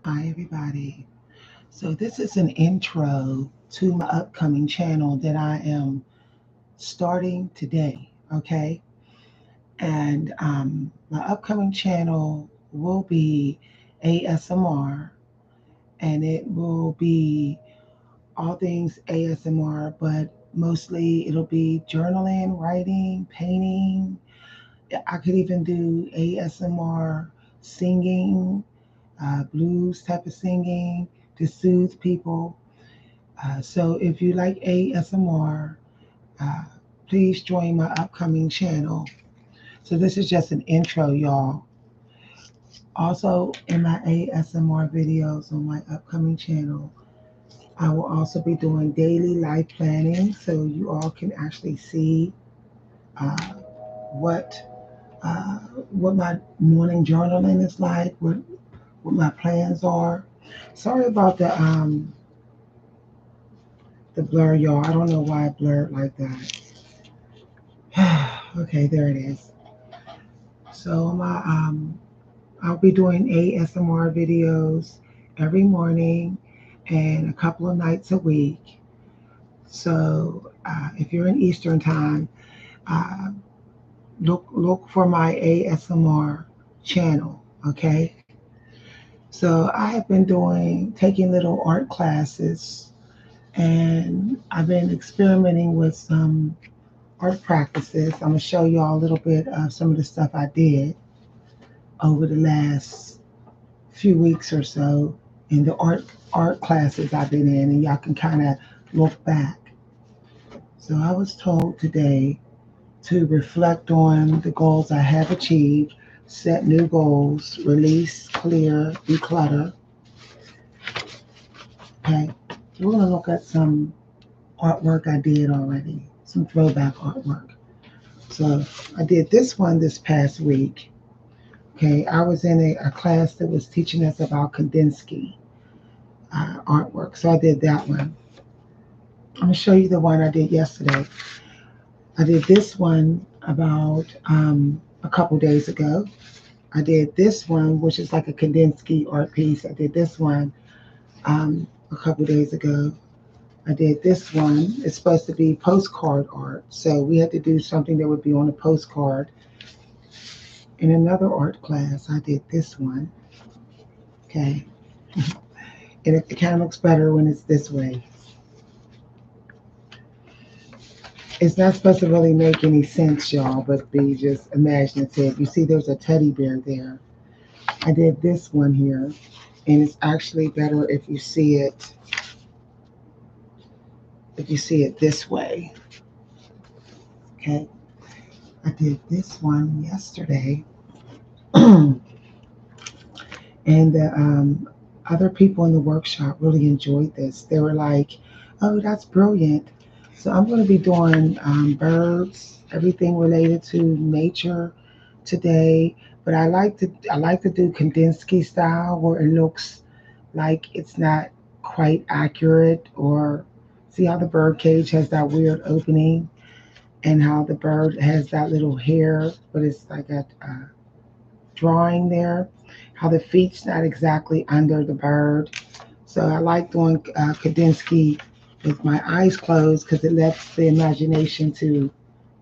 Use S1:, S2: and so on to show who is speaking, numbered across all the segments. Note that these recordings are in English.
S1: Hi, everybody. So, this is an intro to my upcoming channel that I am starting today. Okay. And my upcoming channel will be ASMR, and it will be all things ASMR, but mostly it'll be journaling, writing, painting. I could even do ASMR singing, blues type of singing to soothe people. So if you like ASMR, uh, please join my upcoming channel. So this is just an intro, y'all. Also, in my ASMR videos on my upcoming channel, I will also be doing daily life planning, so you all can actually see uh, what what my morning journaling is like, what my plans are. Sorry about the blur, y'all. I don't know why it blurred like that. Okay, there it is. So I'll be doing ASMR videos every morning and a couple of nights a week. So if you're in Eastern time, uh, look for my ASMR channel. Okay. So I have been taking little art classes, and I've been experimenting with some art practices. I'm gonna show you all a little bit of some of the stuff I did over the last few weeks or so in the art classes I've been in, and y'all can kind of look back. So I was told today to reflect on the goals I have achieved, set new goals, release, clear, declutter. Okay, we're gonna look at some artwork I did already, some throwback artwork. So I did this one this past week. Okay, I was in a class that was teaching us about Kandinsky artwork, so I did that one. I'm gonna show you the one I did yesterday. I did this one about a couple days ago. I did this one, which is like a Kandinsky art piece. I did this one a couple days ago. I did this one. It's supposed to be postcard art, so we had to do something that would be on a postcard. In another art class, I did this one. Okay, and it kind of looks better when it's this way. It's not supposed to really make any sense, y'all, but be just imaginative. You see, there's a teddy bear there. I did this one here, and it's actually better if you see it this way. Okay, I did this one yesterday, and the other people in the workshop really enjoyed this. They were like, "Oh, that's brilliant." So I'm going to be doing birds, everything related to nature today. But I like to do Kandinsky style where it looks like it's not quite accurate, or see how the bird cage has that weird opening, and how the bird has that little hair, but it's like a drawing there, how the feet's not exactly under the bird. So I like doing Kandinsky with my eyes closed because it lets the imagination to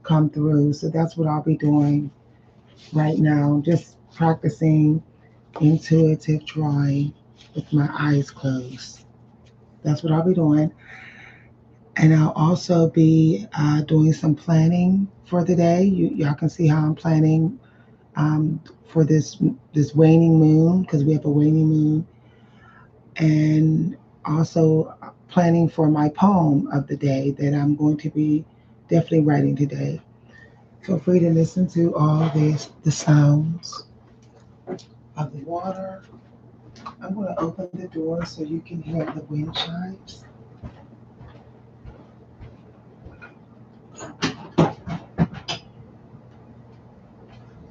S1: come through. So that's what I'll be doing right now, just practicing intuitive drawing with my eyes closed. That's what I'll be doing. And I'll also be doing some planning for the day. Y'all can see how I'm planning for this waning moon, because we have a waning moon, and also planning for my poem of the day that I'm going to be definitely writing today. Feel free to listen to all the sounds of the water. I'm going to open the door so you can hear the wind chimes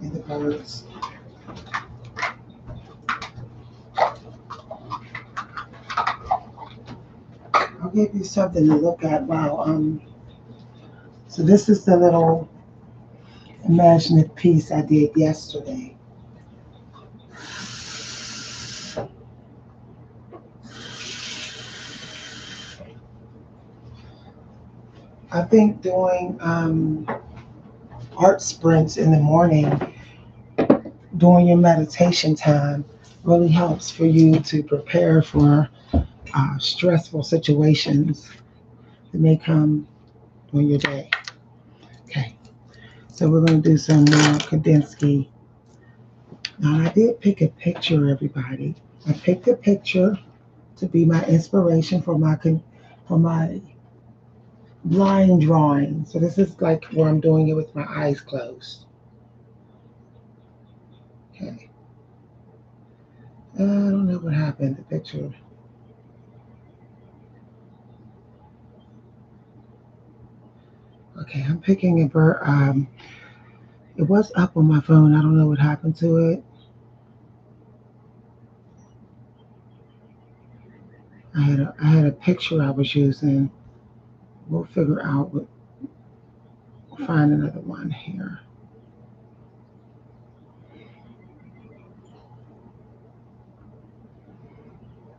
S1: and the birds. I'll give you something to look at while so this is the little imaginative piece I did yesterday. I think doing art sprints in the morning during your meditation time really helps for you to prepare for stressful situations that may come on your day. Okay, so we're going to do some more Kandinsky. Now, I did pick a picture, everybody. I picked a picture to be my inspiration for my line drawing. So this is like where I'm doing it with my eyes closed. Okay. I don't know what happened. The picture. Okay, I'm picking a bird. It was up on my phone. I don't know what happened to it. I had a picture I was using. We'll figure out what. Find another one here.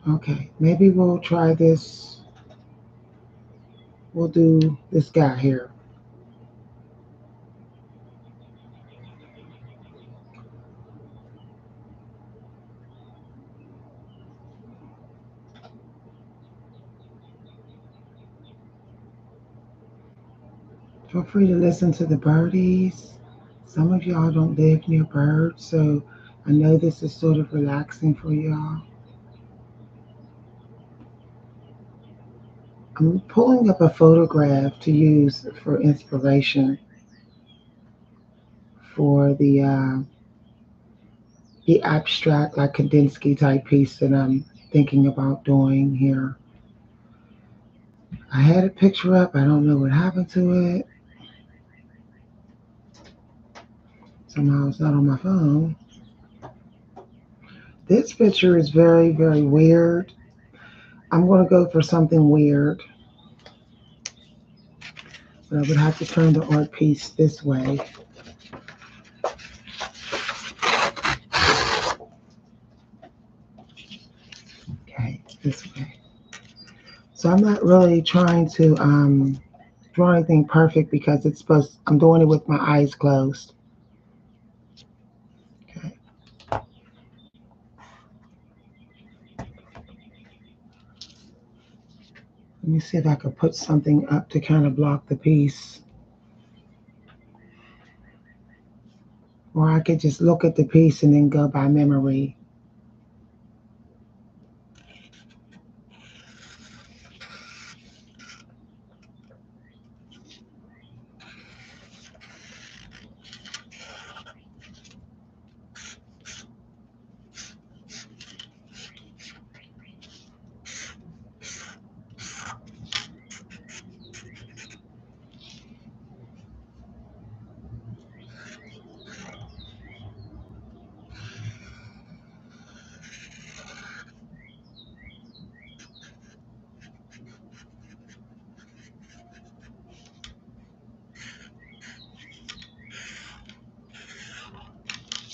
S1: Okay, maybe we'll try this. We'll do this guy here. Feel free to listen to the birdies. Some of y'all don't live near birds, so I know this is sort of relaxing for y'all. I'm pulling up a photograph to use for inspiration for the abstract, like Kandinsky type piece that I'm thinking about doing here. I had a picture up. I don't know what happened to it. Somehow it's not on my phone. This picture is very, very weird. I'm going to go for something weird, but I would have to turn the art piece this way. Okay, this way. So I'm not really trying to draw anything perfect because I'm doing it with my eyes closed. Okay. Let me see if I could put something up to kind of block the piece. Or I could just look at the piece and then go by memory.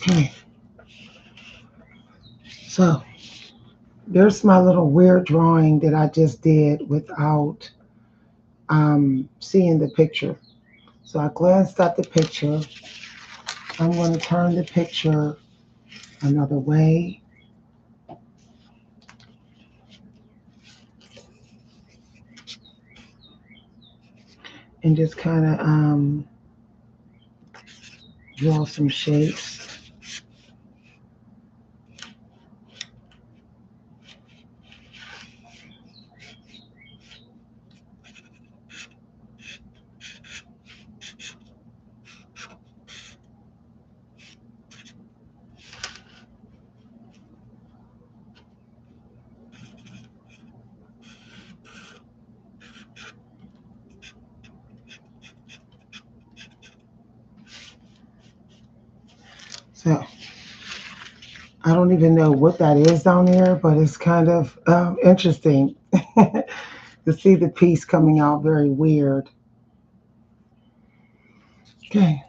S1: Okay. So there's my little weird drawing that I just did without seeing the picture. So I glanced at the picture. I'm going to turn the picture another way and just kind of draw some shapes. So I don't even know what that is down there, but it's kind of interesting to see the piece coming out very weird. Okay.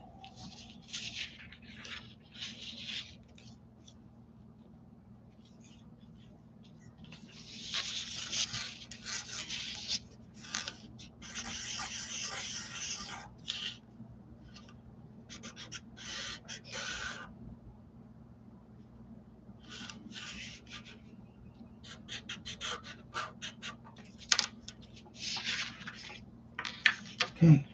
S1: Okay.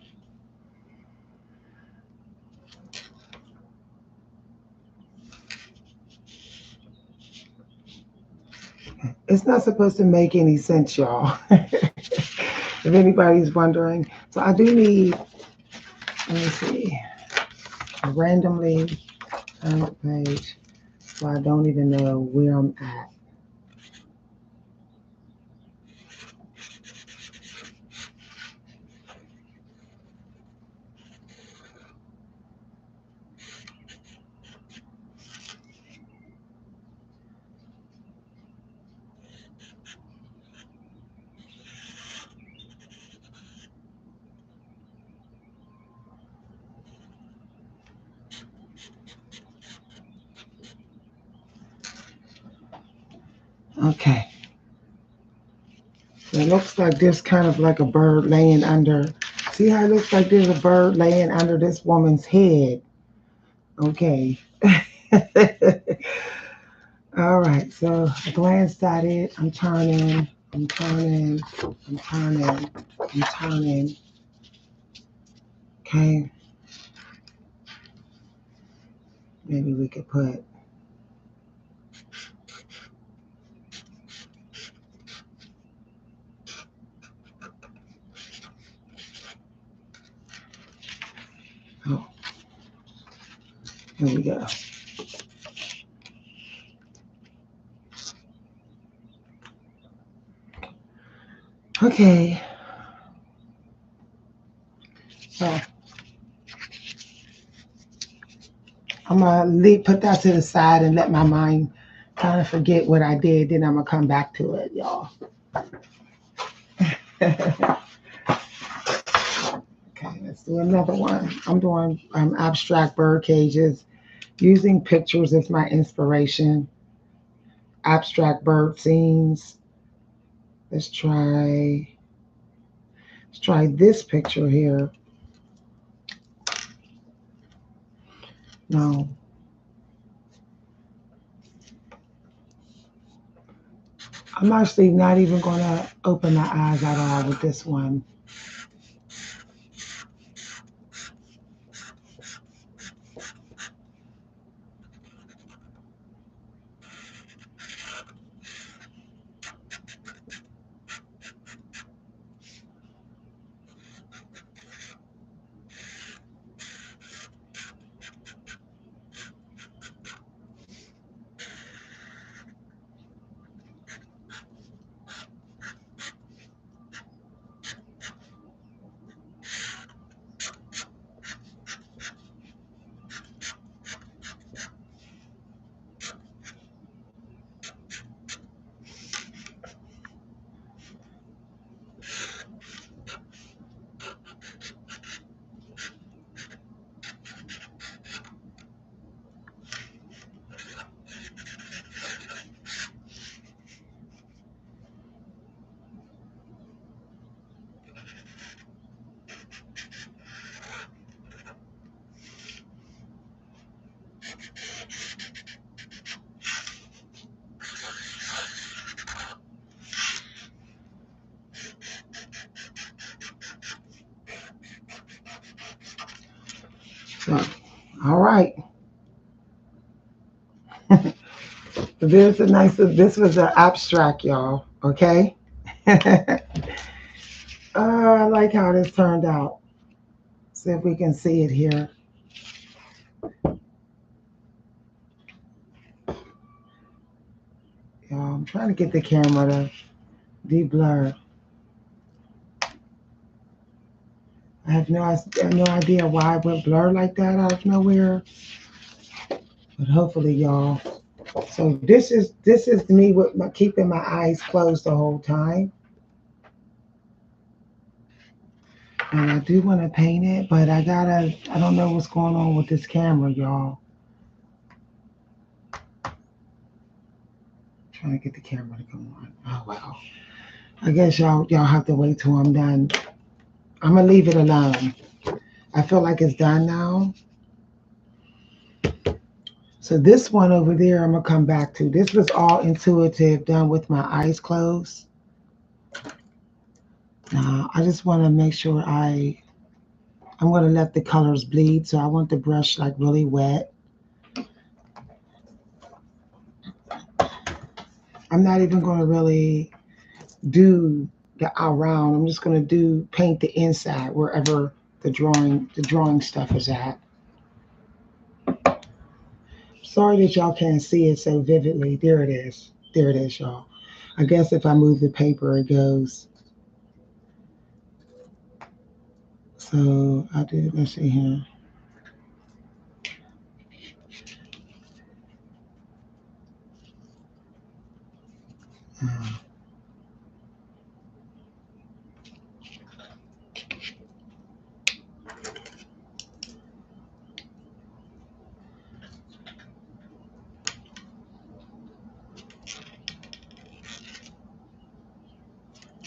S1: It's not supposed to make any sense, y'all. If anybody's wondering. So I do need, let me see, a randomly found page so I don't even know where I'm at. Okay. So it looks like there's kind of like a bird laying under. See how it looks like there's a bird laying under this woman's head? Okay. All right. So I glanced at it. I'm turning. I'm turning. I'm turning. I'm turning. Okay. Maybe we could put. Oh, here we go. Okay. So I'm gonna put that to the side and let my mind kind of forget what I did. Then I'm gonna come back to it, y'all. Okay, let's do another one. I'm doing abstract bird cages using pictures as my inspiration. Abstract bird scenes. Let's try. Let's try this picture here. No, I'm actually not even gonna open my eyes at all with this one. So, all right. There's a nice. This was an abstract, y'all. Okay. I like how this turned out. See if we can see it here. Y'all, I'm trying to get the camera to de-blur. I have no idea why it went blur like that out of nowhere. But hopefully, y'all. So this is me with keeping my eyes closed the whole time. And I do want to paint it, but I don't know what's going on with this camera, y'all. Trying to get the camera to come on. Oh well. I guess y'all have to wait till I'm done. I'm gonna leave it alone. I feel like it's done now. So this one over there, I'm gonna come back to. This was all intuitive, done with my eyes closed. Now I just want to make sure I I'm going to let the colors bleed, so I want the brush like really wet. I'm not even going to really do the around. I'm just going to do paint the inside wherever the drawing stuff is at. Sorry that y'all can't see it so vividly. There it is. There it is, y'all. I guess if I move the paper, it goes. So I did. Let's see here.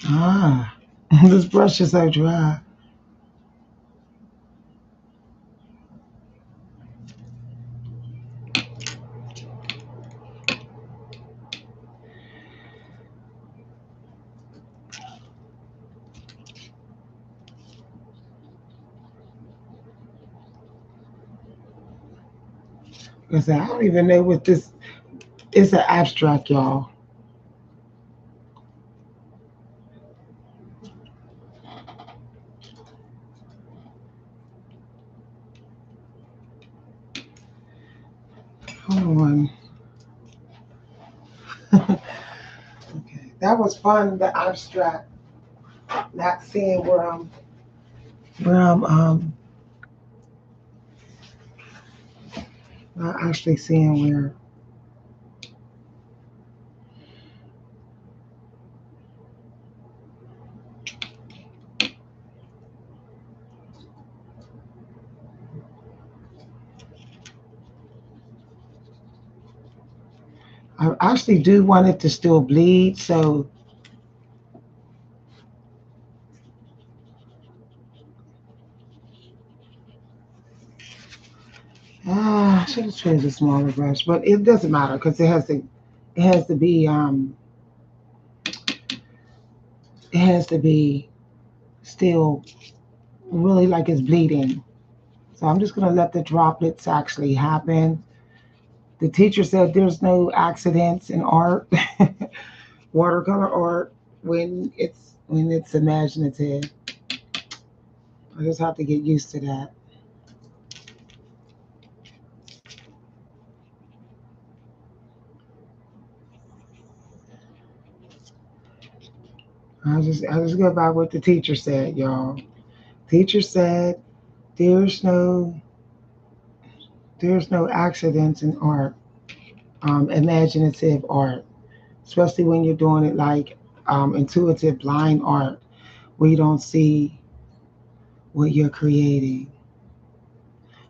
S1: Ah, this brush is so dry. Because I don't even know what this. It's an abstract, y'all. Hold on. Okay, that was fun. The abstract, not seeing where I'm not actually seeing where. I actually do want it to still bleed, so I should have chosen a smaller brush, but it doesn't matter because it has to be it has to be still really like it's bleeding. So I'm just gonna let the droplets actually happen. The teacher said there's no accidents in art, watercolor art, when it's imaginative. I just have to get used to that. I just go by what the teacher said, y'all. Teacher said there's no there's no accidents in art, imaginative art, especially when you're doing it like intuitive blind art, where you don't see what you're creating.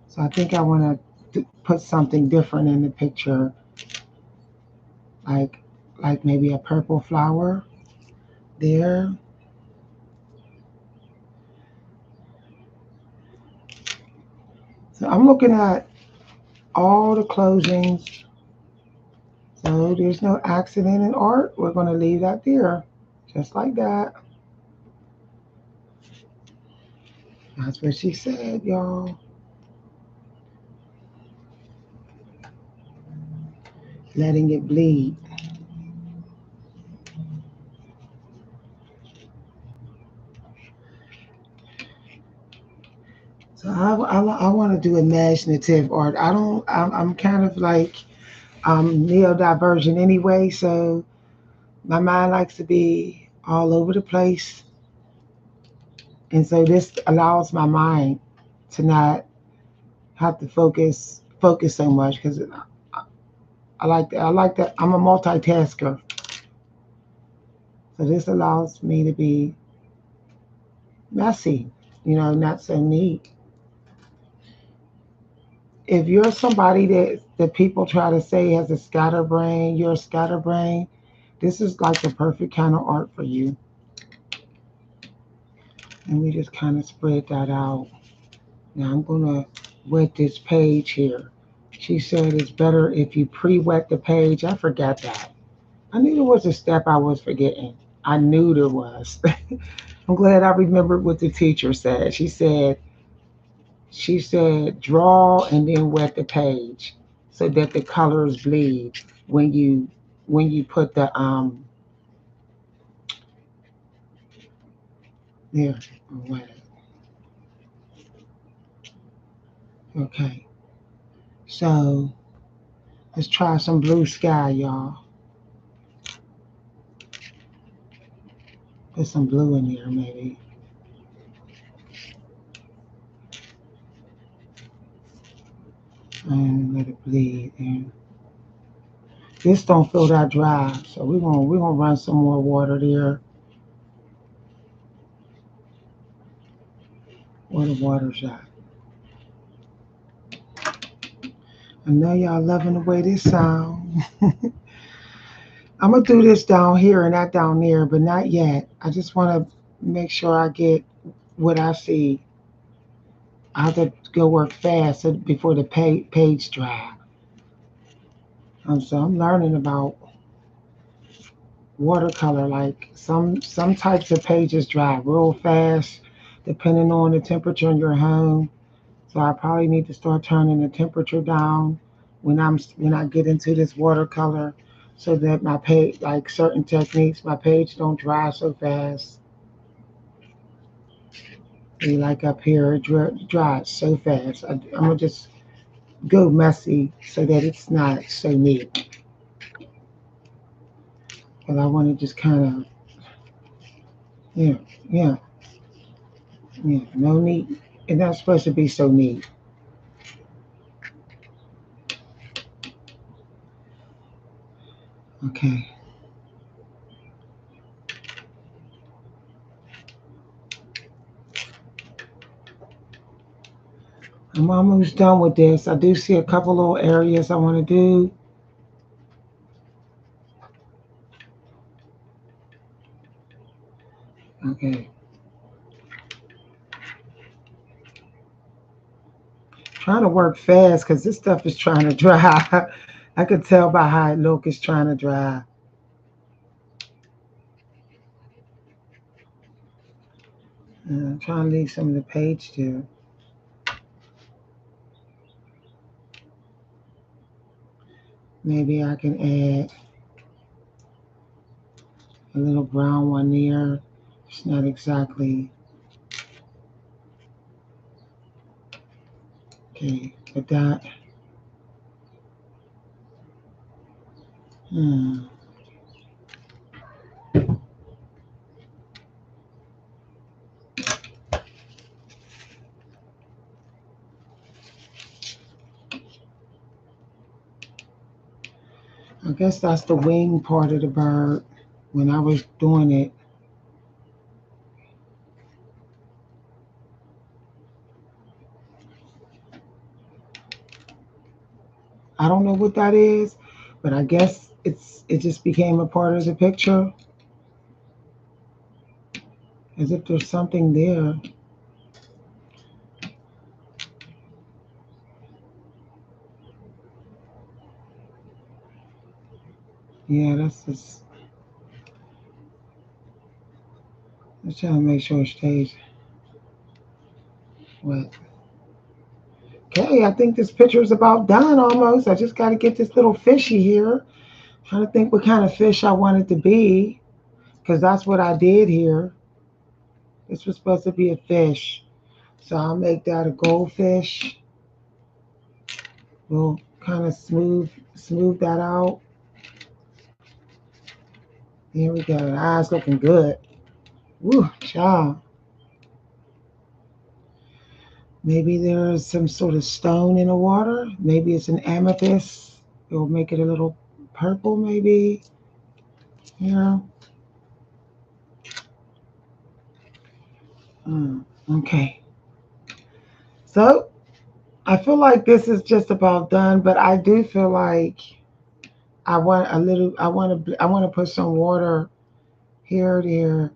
S1: So I think I want to put something different in the picture, like like maybe a purple flower there. So I'm looking at all the closings. So there's no accident in art. We're going to leave that there, just like that. That's what she said, y'all. Letting it bleed. So I want to do imaginative art. I don't. I'm kind of like neurodivergent anyway, so my mind likes to be all over the place, and so this allows my mind to not have to focus so much because I like that. I like that. I'm a multitasker, so this allows me to be messy, not so neat. If you're somebody that people try to say has a scatterbrain, you're a scatterbrain. This is like the perfect kind of art for you. And we just kind of spread that out. Now I'm gonna wet this page here. She said it's better if you pre-wet the page. I forgot that. I knew there was a step I was forgetting. I knew there was. I'm glad I remembered what the teacher said. She said She said draw and then wet the page so that the colors bleed when you put the there. Wet it. Okay, so let's try some blue sky, y'all. Put some blue in here, maybe. And let it bleed. And this don't feel that dry, so we're gonna run some more water there. Where the water's at. I know y'all loving the way this sound. I'm gonna do this down here and not down there, but not yet. I just want to make sure I get what I see. I have to go work fast before the page dry. So I'm learning about watercolor. Like some types of pages dry real fast, depending on the temperature in your home. So I probably need to start turning the temperature down when I get into this watercolor, so that my page, like certain techniques, my page don't dry so fast. See, like up here, it dries so fast. I'm gonna just go messy so that it's not so neat. But I want to just kind of, yeah, yeah, yeah, no neat. It's not supposed to be so neat. Okay, I'm almost done with this. I do see a couple little areas I want to do. Okay, trying to work fast because this stuff is trying to dry. I could tell by how it look it's trying to dry. I'm trying to leave some of the page too. Maybe I can add a little brown one there. It's not exactly okay, but that. Hmm, I guess that's the wing part of the bird. When I was doing it, I don't know what that is, but I guess it just became a part of the picture, as if there's something there. Yeah, that's just. Let's try to make sure it stays wet. Okay, I think this picture is about done almost. I just got to get this little fishy here. Trying to think what kind of fish I want it to be, because that's what I did here. This was supposed to be a fish. So I'll make that a goldfish. We'll kind of smooth that out. Here we go. The eyes looking good. Woo, child. Maybe there's some sort of stone in the water. Maybe it's an amethyst. It'll make it a little purple, maybe. Yeah. Okay. So I feel like this is just about done, but I do feel like I want a little. I want to put some water here, there,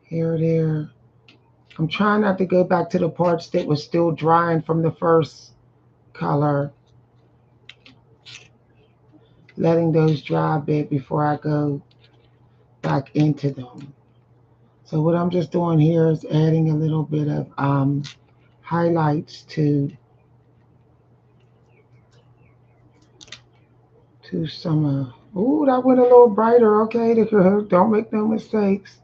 S1: here, there. I'm trying not to go back to the parts that was still drying from the first color. Letting those dry a bit before I go back into them. So what I'm just doing here is adding a little bit of highlights to some. Ooh, that went a little brighter. Okay, don't make no mistakes.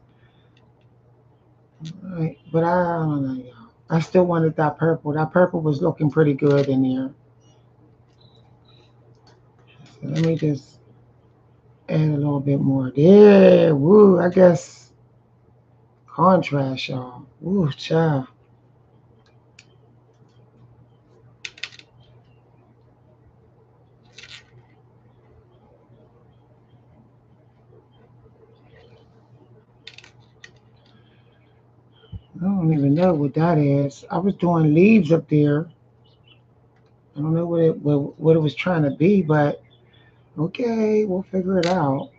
S1: All right, but I don't know, y'all. I still wanted that purple. That purple was looking pretty good in there. So let me just add a little bit more there. Woo, I guess contrast, y'all. Woo, child. I don't even know what that is. I was doing leaves up there. I don't know what it was trying to be, but okay, we'll figure it out.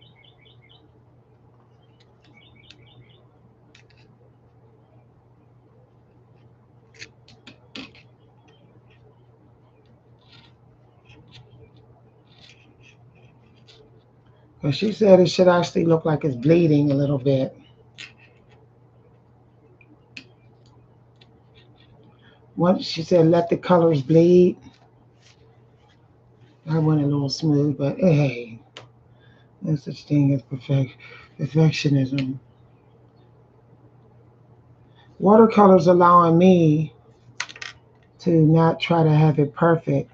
S1: But she said it should actually look like it's bleeding a little bit. Once she said let the colors bleed. I went a little smooth, but hey, no such thing as perfectionism. Watercolors allowing me to not try to have it perfect.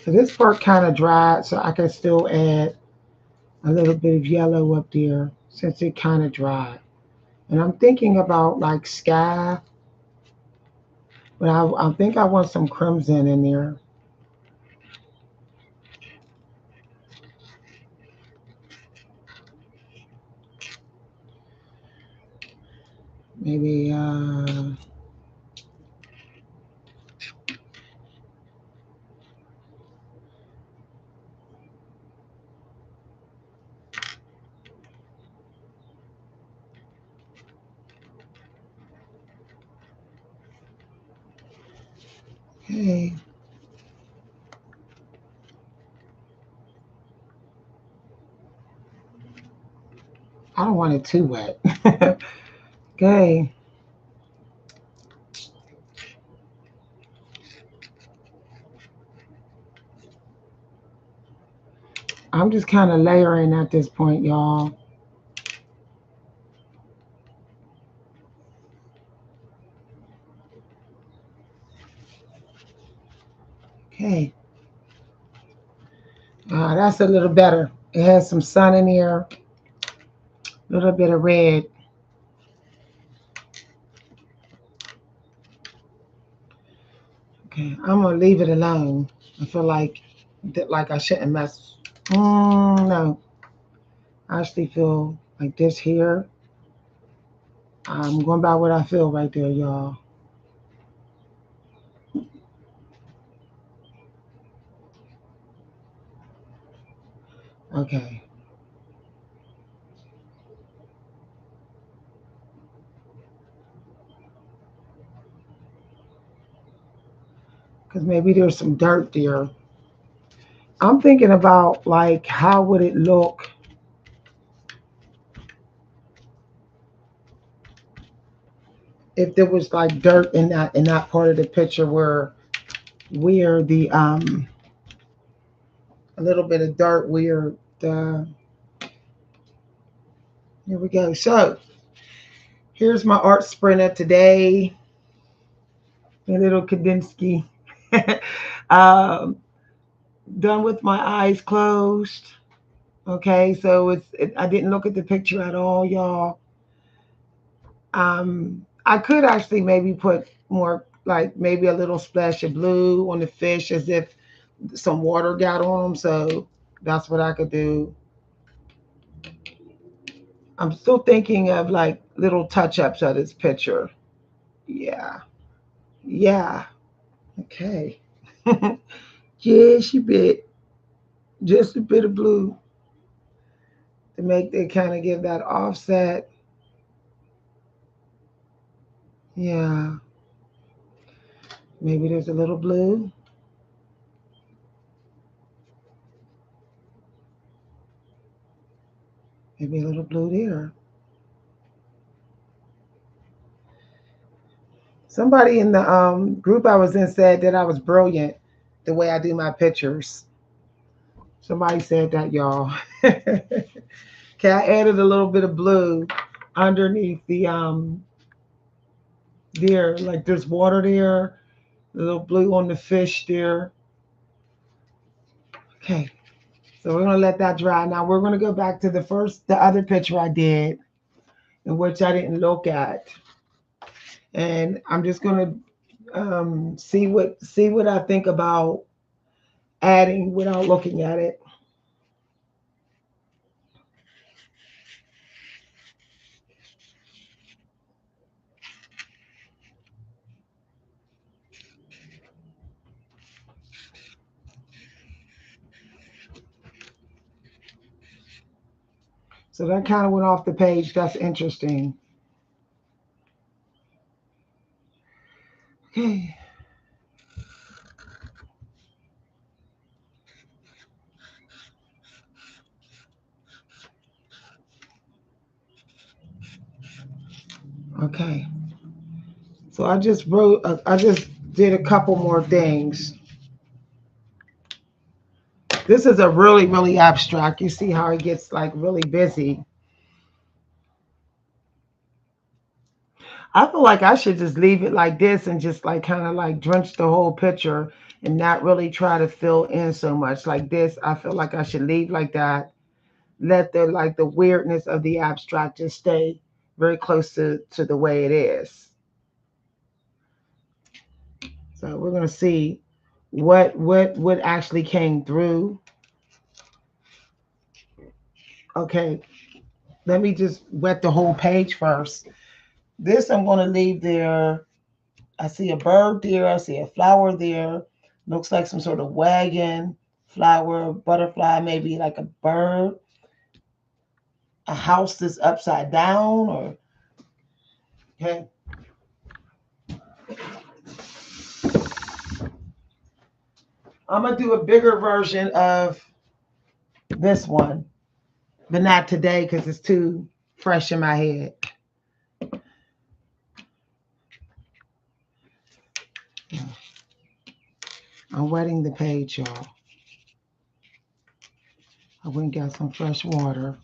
S1: So this part kind of dried, so I can still add a little bit of yellow up there since it kind of dried. And I'm thinking about like sky, but I think I want some crimson in there. Maybe, hey, I don't want it too wet. Okay, I'm just kind of layering at this point, y'all. Okay, that's a little better. It has some sun in here, a little bit of red. Okay, I'm gonna leave it alone. I feel like I shouldn't mess. No, I actually feel like this here. I'm going by what I feel right there, y'all. Okay, because maybe there's some dirt there. I'm thinking about like how would it look if there was like dirt in that part of the picture where the a little bit of dirt where the here we go. So here's my art sprinter today. A little Kandinsky. um, done with my eyes closed. Okay, so I didn't look at the picture at all, y'all. I could actually maybe put more, like maybe a little splash of blue on the fish as if some water got on them. So that's what I could do. I'm still thinking of like little touch ups of this picture. Yeah, yeah. Okay. Just a bit, just a bit of blue to make it kind of give that offset. Yeah, maybe there's a little blue. Maybe a little blue there. Somebody in the group I was in said that I was brilliant the way I do my pictures. Somebody said that, y'all. Okay, I added a little bit of blue underneath the there. Like there's water there, a little blue on the fish there. Okay, so we're gonna let that dry. Now we're gonna go back to the other picture I did, in which I didn't look at, and I'm just gonna see what I think about adding without looking at it. So that kind of went off the page. That's interesting. Okay. Okay. So I just wrote. I just did a couple more things. This is a really, really abstract. You see how it gets like really busy. I feel like I should just leave it like this and just like kind of like drench the whole picture and not really try to fill in so much like this. I feel like I should leave like that. Let the weirdness of the abstract just stay very close to the way it is. So we're gonna see what actually came through. Okay, let me just wet the whole page first. This I'm gonna leave there. I see a bird there. I see a flower there. Looks like some sort of wagon, flower, butterfly, maybe like a bird. A house that's upside down, or okay. I'm gonna do a bigger version of this one, but not today because it's too fresh in my head. I'm wetting the page, y'all. I went and got some fresh water.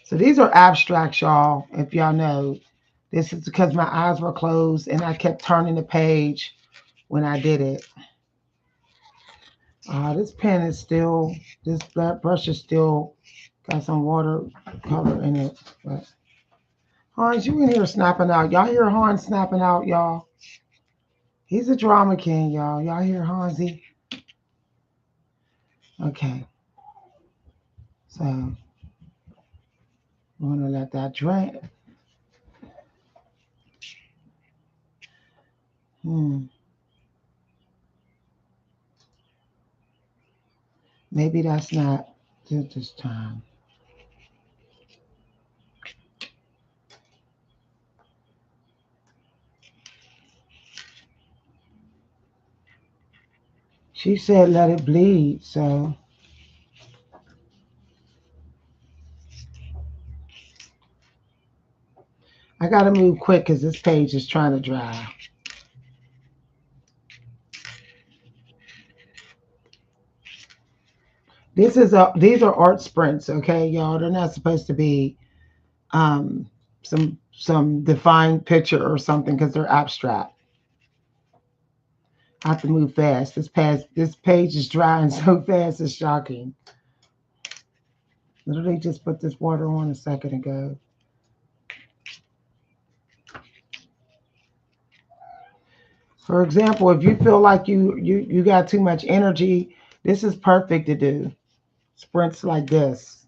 S1: So these are abstracts, y'all. If y'all know, this is because my eyes were closed and I kept turning the page when I did it. This pen is still, this black brush is still got some water color in it. But Hans, you in here snapping out. Y'all hear Hans snapping out, y'all? He's a drama king, y'all. Y'all hear Hansi? Okay. So we're gonna let that drain. Hmm. Maybe that's not this time. She said let it bleed, so I gotta move quick because this page is trying to dry. These are art sprints, okay, y'all. They're not supposed to be um some defined picture or something because they're abstract. I have to move fast. This page is drying so fast it's shocking. Literally just put this water on a second ago. For example, if you feel like you got too much energy, this is perfect to do. Sprints like this.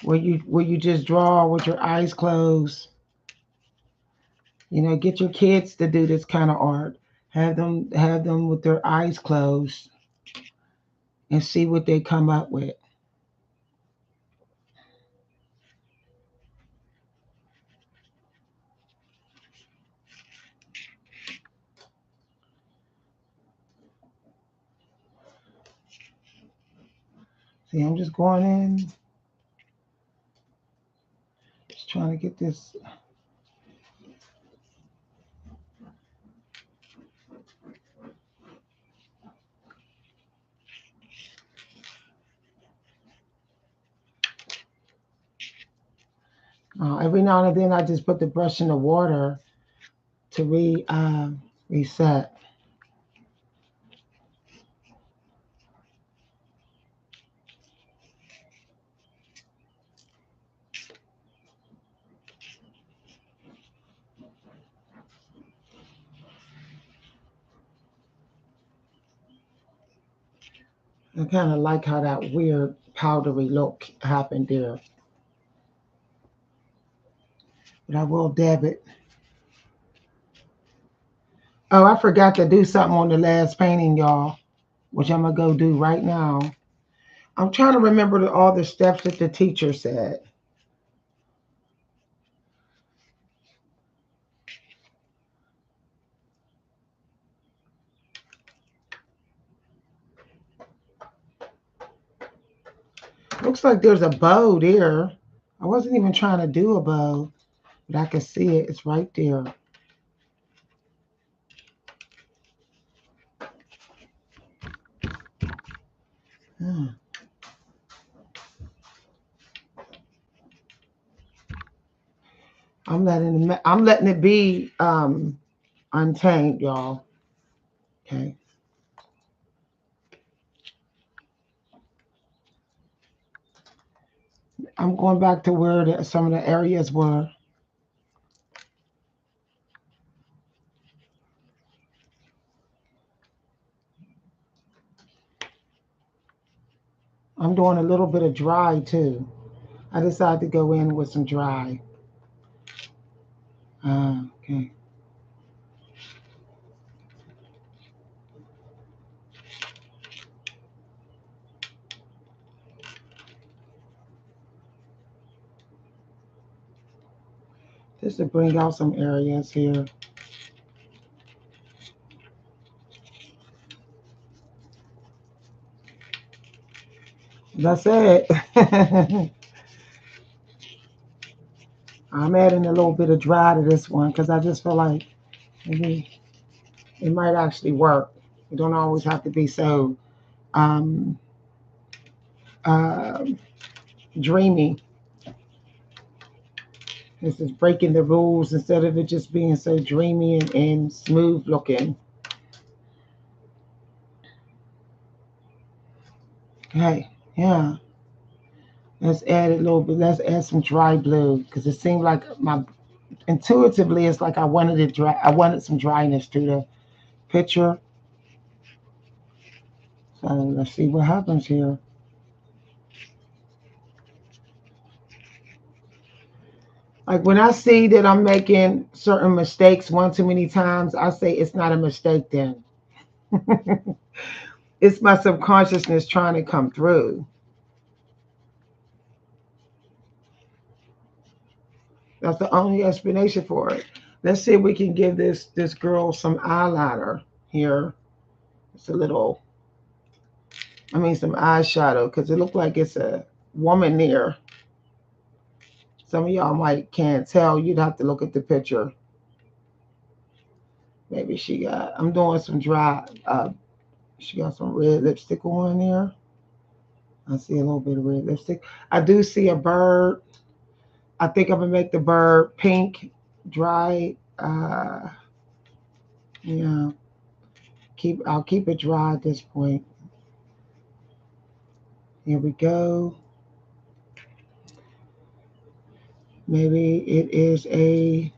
S1: Where you just draw with your eyes closed. Get your kids to do this kind of art. Have them with their eyes closed and see what they come up with. See, I'm just going in, just trying to get this. Every now and then I just put the brush in the water to reset. I kind of like how that weird powdery look happened there. But I will dab it. Oh, I forgot to do something on the last painting, y'all, which I'm going to go do right now. I'm trying to remember all the steps that the teacher said. Looks like there's a bow there. I wasn't even trying to do a bow, but I can see it. It's right there. Hmm. I'm letting it be untamed, y'all. Okay. I'm going back to where some of the areas were. I'm doing a little bit of dry too. I decided to go in with some dry. Okay. Just to bring out some areas here. That's it. I'm adding a little bit of dry to this one because I just feel like maybe it might actually work. You don't always have to be so um, uh, dreamy. This is breaking the rules instead of it just being so dreamy and smooth looking. Okay, yeah. Let's add a little bit. Let's add some dry blue because it seemed like my intuitively it's like I wanted it dry. I wanted some dryness to the picture. So let's see what happens here. Like when I see that I'm making certain mistakes one too many times, I say it's not a mistake then. It's my subconsciousness trying to come through. That's the only explanation for it. Let's see if we can give this girl some eyeliner here. It's a little, I mean, some eyeshadow because it looked like it's a woman there. Some of y'all might can't tell. You'd have to look at the picture. Maybe she got. I'm doing some dry. She got some red lipstick on there. I see a little bit of red lipstick. I do see a bird. I think I'm gonna make the bird pink, dry. Yeah. I'll keep it dry at this point. Here we go. Maybe it is a.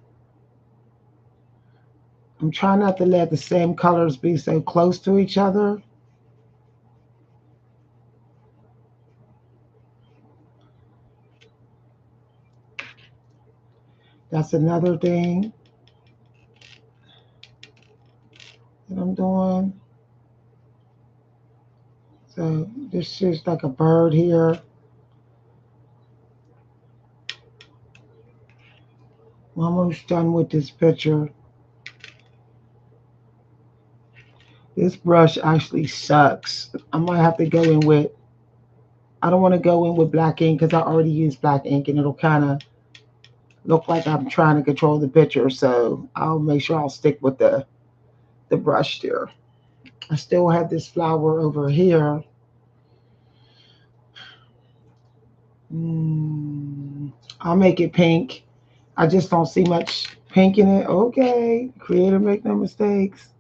S1: I'm trying not to let the same colors be so close to each other. That's another thing that I'm doing. So this is like a bird here. I'm almost done with this picture. This brush actually sucks. I might have to go in with I don't want to go in with black ink because I already used black ink and it'll kind of look like I'm trying to control the picture. So I'll make sure I'll stick with the brush there. I still have this flower over here. Mm, I'll make it pink. I just don't see much pink in it. Okay, creator make no mistakes.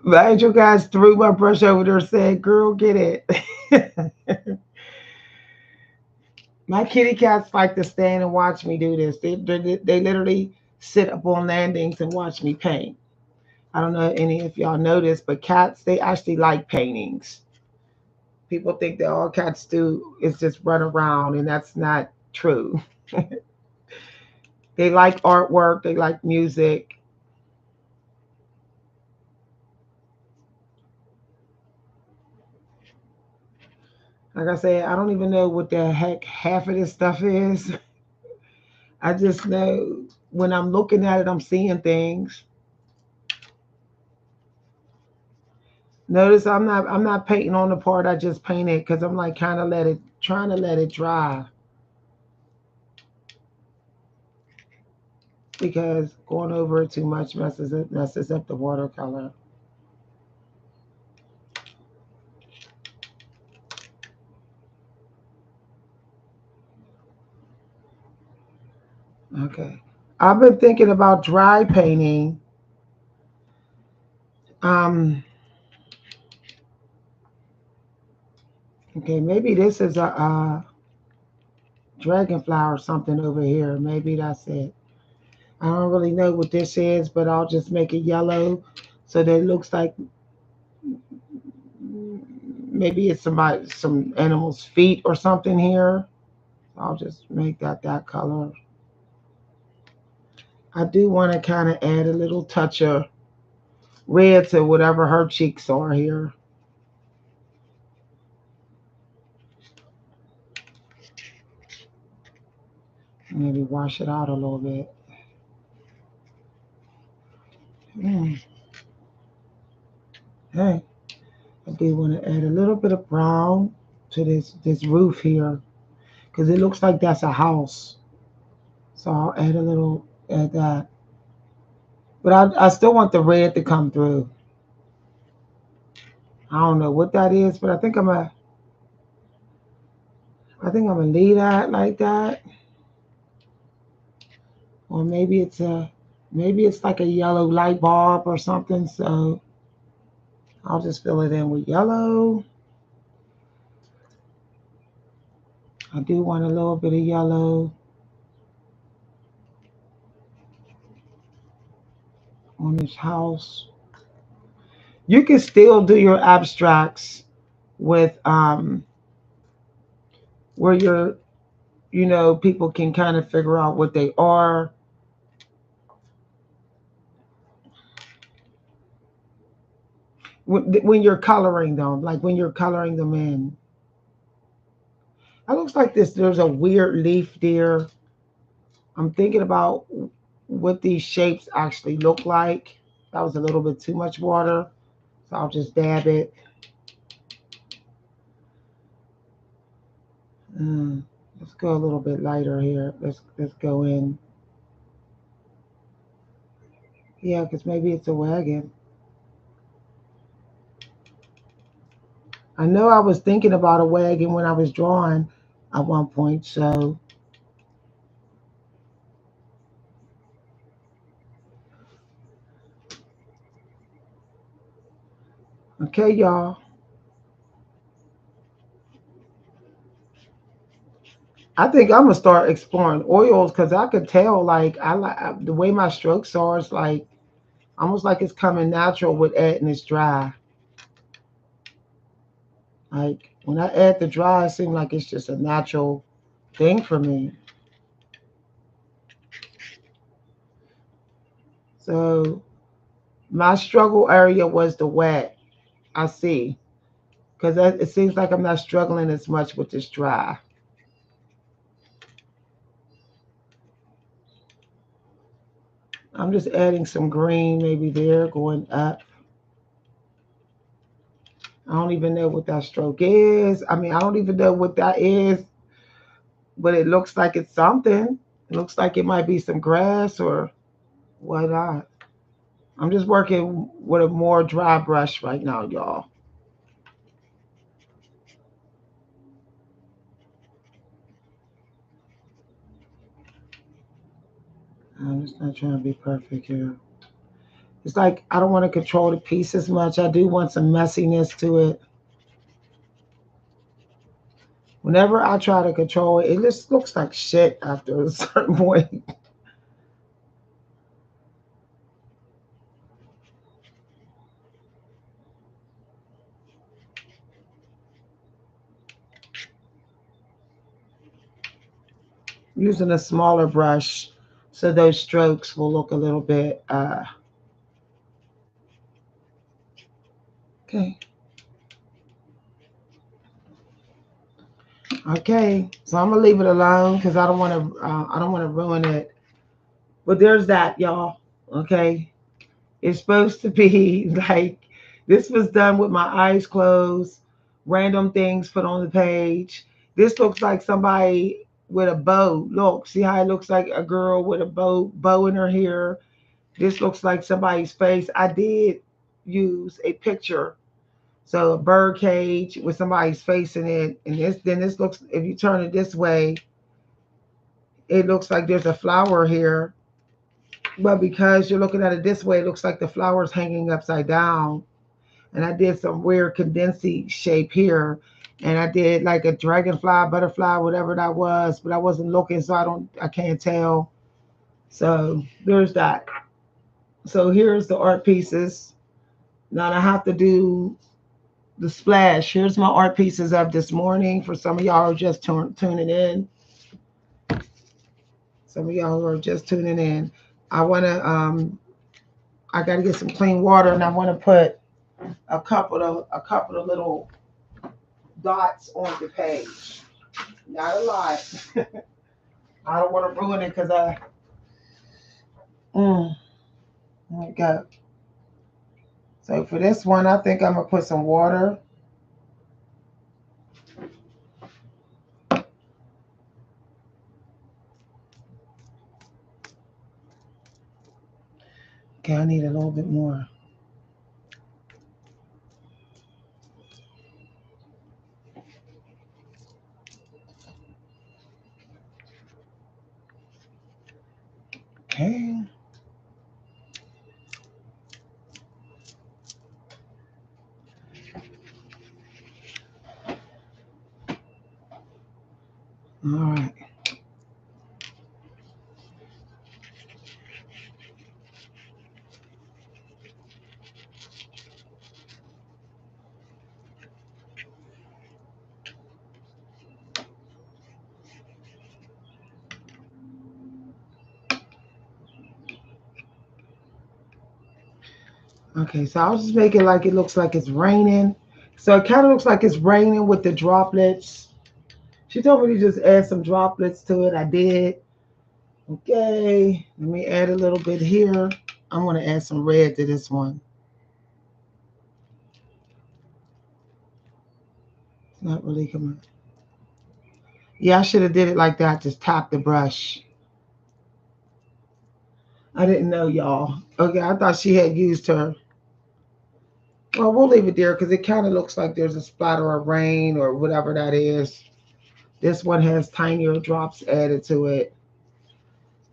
S1: But Angel guys threw my brush over there and said, girl, get it. My kitty cats like to stand and watch me do this. They literally sit up on landings and watch me paint. I don't know if any of y'all notice, but cats, they actually like paintings. People think that all cats do is just run around, and that's not true. They like artwork, they like music. Like I said, I don't even know what the heck half of this stuff is. I just know when I'm looking at it, I'm seeing things. Notice I'm not painting on the part I just painted because I'm like kind of let it trying to let it dry because going over it too much messes up the watercolor. Okay. I've been thinking about dry painting. Um, okay, maybe this is a dragonfly or something over here. Maybe that's it. I don't really know what this is, but I'll just make it yellow so that it looks like maybe it's some animal's feet or something here. I'll just make that color. I do want to kind of add a little touch of red to whatever her cheeks are here. Maybe wash it out a little bit. Mm. Hey, I do want to add a little bit of brown to this roof here because it looks like that's a house. So I'll add a little add that. But I still want the red to come through. I don't know what that is, but I think I'm gonna leave that like that. Or maybe it's like a yellow light bulb or something. So I'll just fill it in with yellow. I do want a little bit of yellow on this house. You can still do your abstracts with where people can kind of figure out what they are when you're coloring them, like when you're coloring them in. It looks like this. There's a weird leaf there. I'm thinking about what these shapes actually look like. That was a little bit too much water, so I'll just dab it. Mm, let's go a little bit lighter here. Let's go in. Yeah, because maybe it's a wagon. I know I was thinking about a wagon when I was drawing at one point. So okay, y'all. I think I'm gonna start exploring oils because I could tell, like, I like the way my strokes are. It's like almost like it's coming natural with adding this dry. Like when I add the dry, it seems like it's just a natural thing for me. So my struggle area was the wet. I see, because it seems like I'm not struggling as much with this dry. I'm just adding some green maybe there, going up. I don't even know what that stroke is. I mean, I don't even know what that is, but it looks like it's something. It looks like it might be some grass or whatnot. I'm just working with a more dry brush right now, y'all. I'm just not trying to be perfect here. It's like I don't want to control the piece as much. I do want some messiness to it. Whenever I try to control it, it just looks like shit after a certain point. Using a smaller brush so those strokes will look a little bit okay. Okay, so I'm gonna leave it alone because I don't want to ruin it. But there's that, y'all. Okay, it's supposed to be like this was done with my eyes closed, random things put on the page. This looks like somebody with a bow. Look, see how it looks like a girl with a bow in her hair. This looks like somebody's face. I did use a picture. So a bird cage with somebody's face in it. And this looks, if you turn it this way, it looks like there's a flower here. But because you're looking at it this way, it looks like the flower's hanging upside down. And I did some weird condensed shape here. And I did like a dragonfly, butterfly, whatever that was, but I wasn't looking, so I can't tell. So there's that. So here's the art pieces. Now I have to do the splash. Here's my art pieces of this morning for some of y'all who are just tuning in. Some of y'all who are just tuning in. I want to I got to get some clean water, and I want to put a couple of little dots on the page. Not a lot. I don't want to ruin it because I. Mm, there we go. So for this one, I think I'm gonna put some water. Okay, I need a little bit more. Okay. All right. Okay, so I'll just make it like it looks like it's raining. So it kind of looks like it's raining with the droplets. She told me to just add some droplets to it. I did. Okay, let me add a little bit here. I'm going to add some red to this one. It's not really coming. Yeah, I should have did it like that. Just tap the brush. I didn't know, y'all. Okay, I thought she had used her. Well, we'll leave it there because it kind of looks like there's a splatter of rain or whatever that is. This one has tinier drops added to it.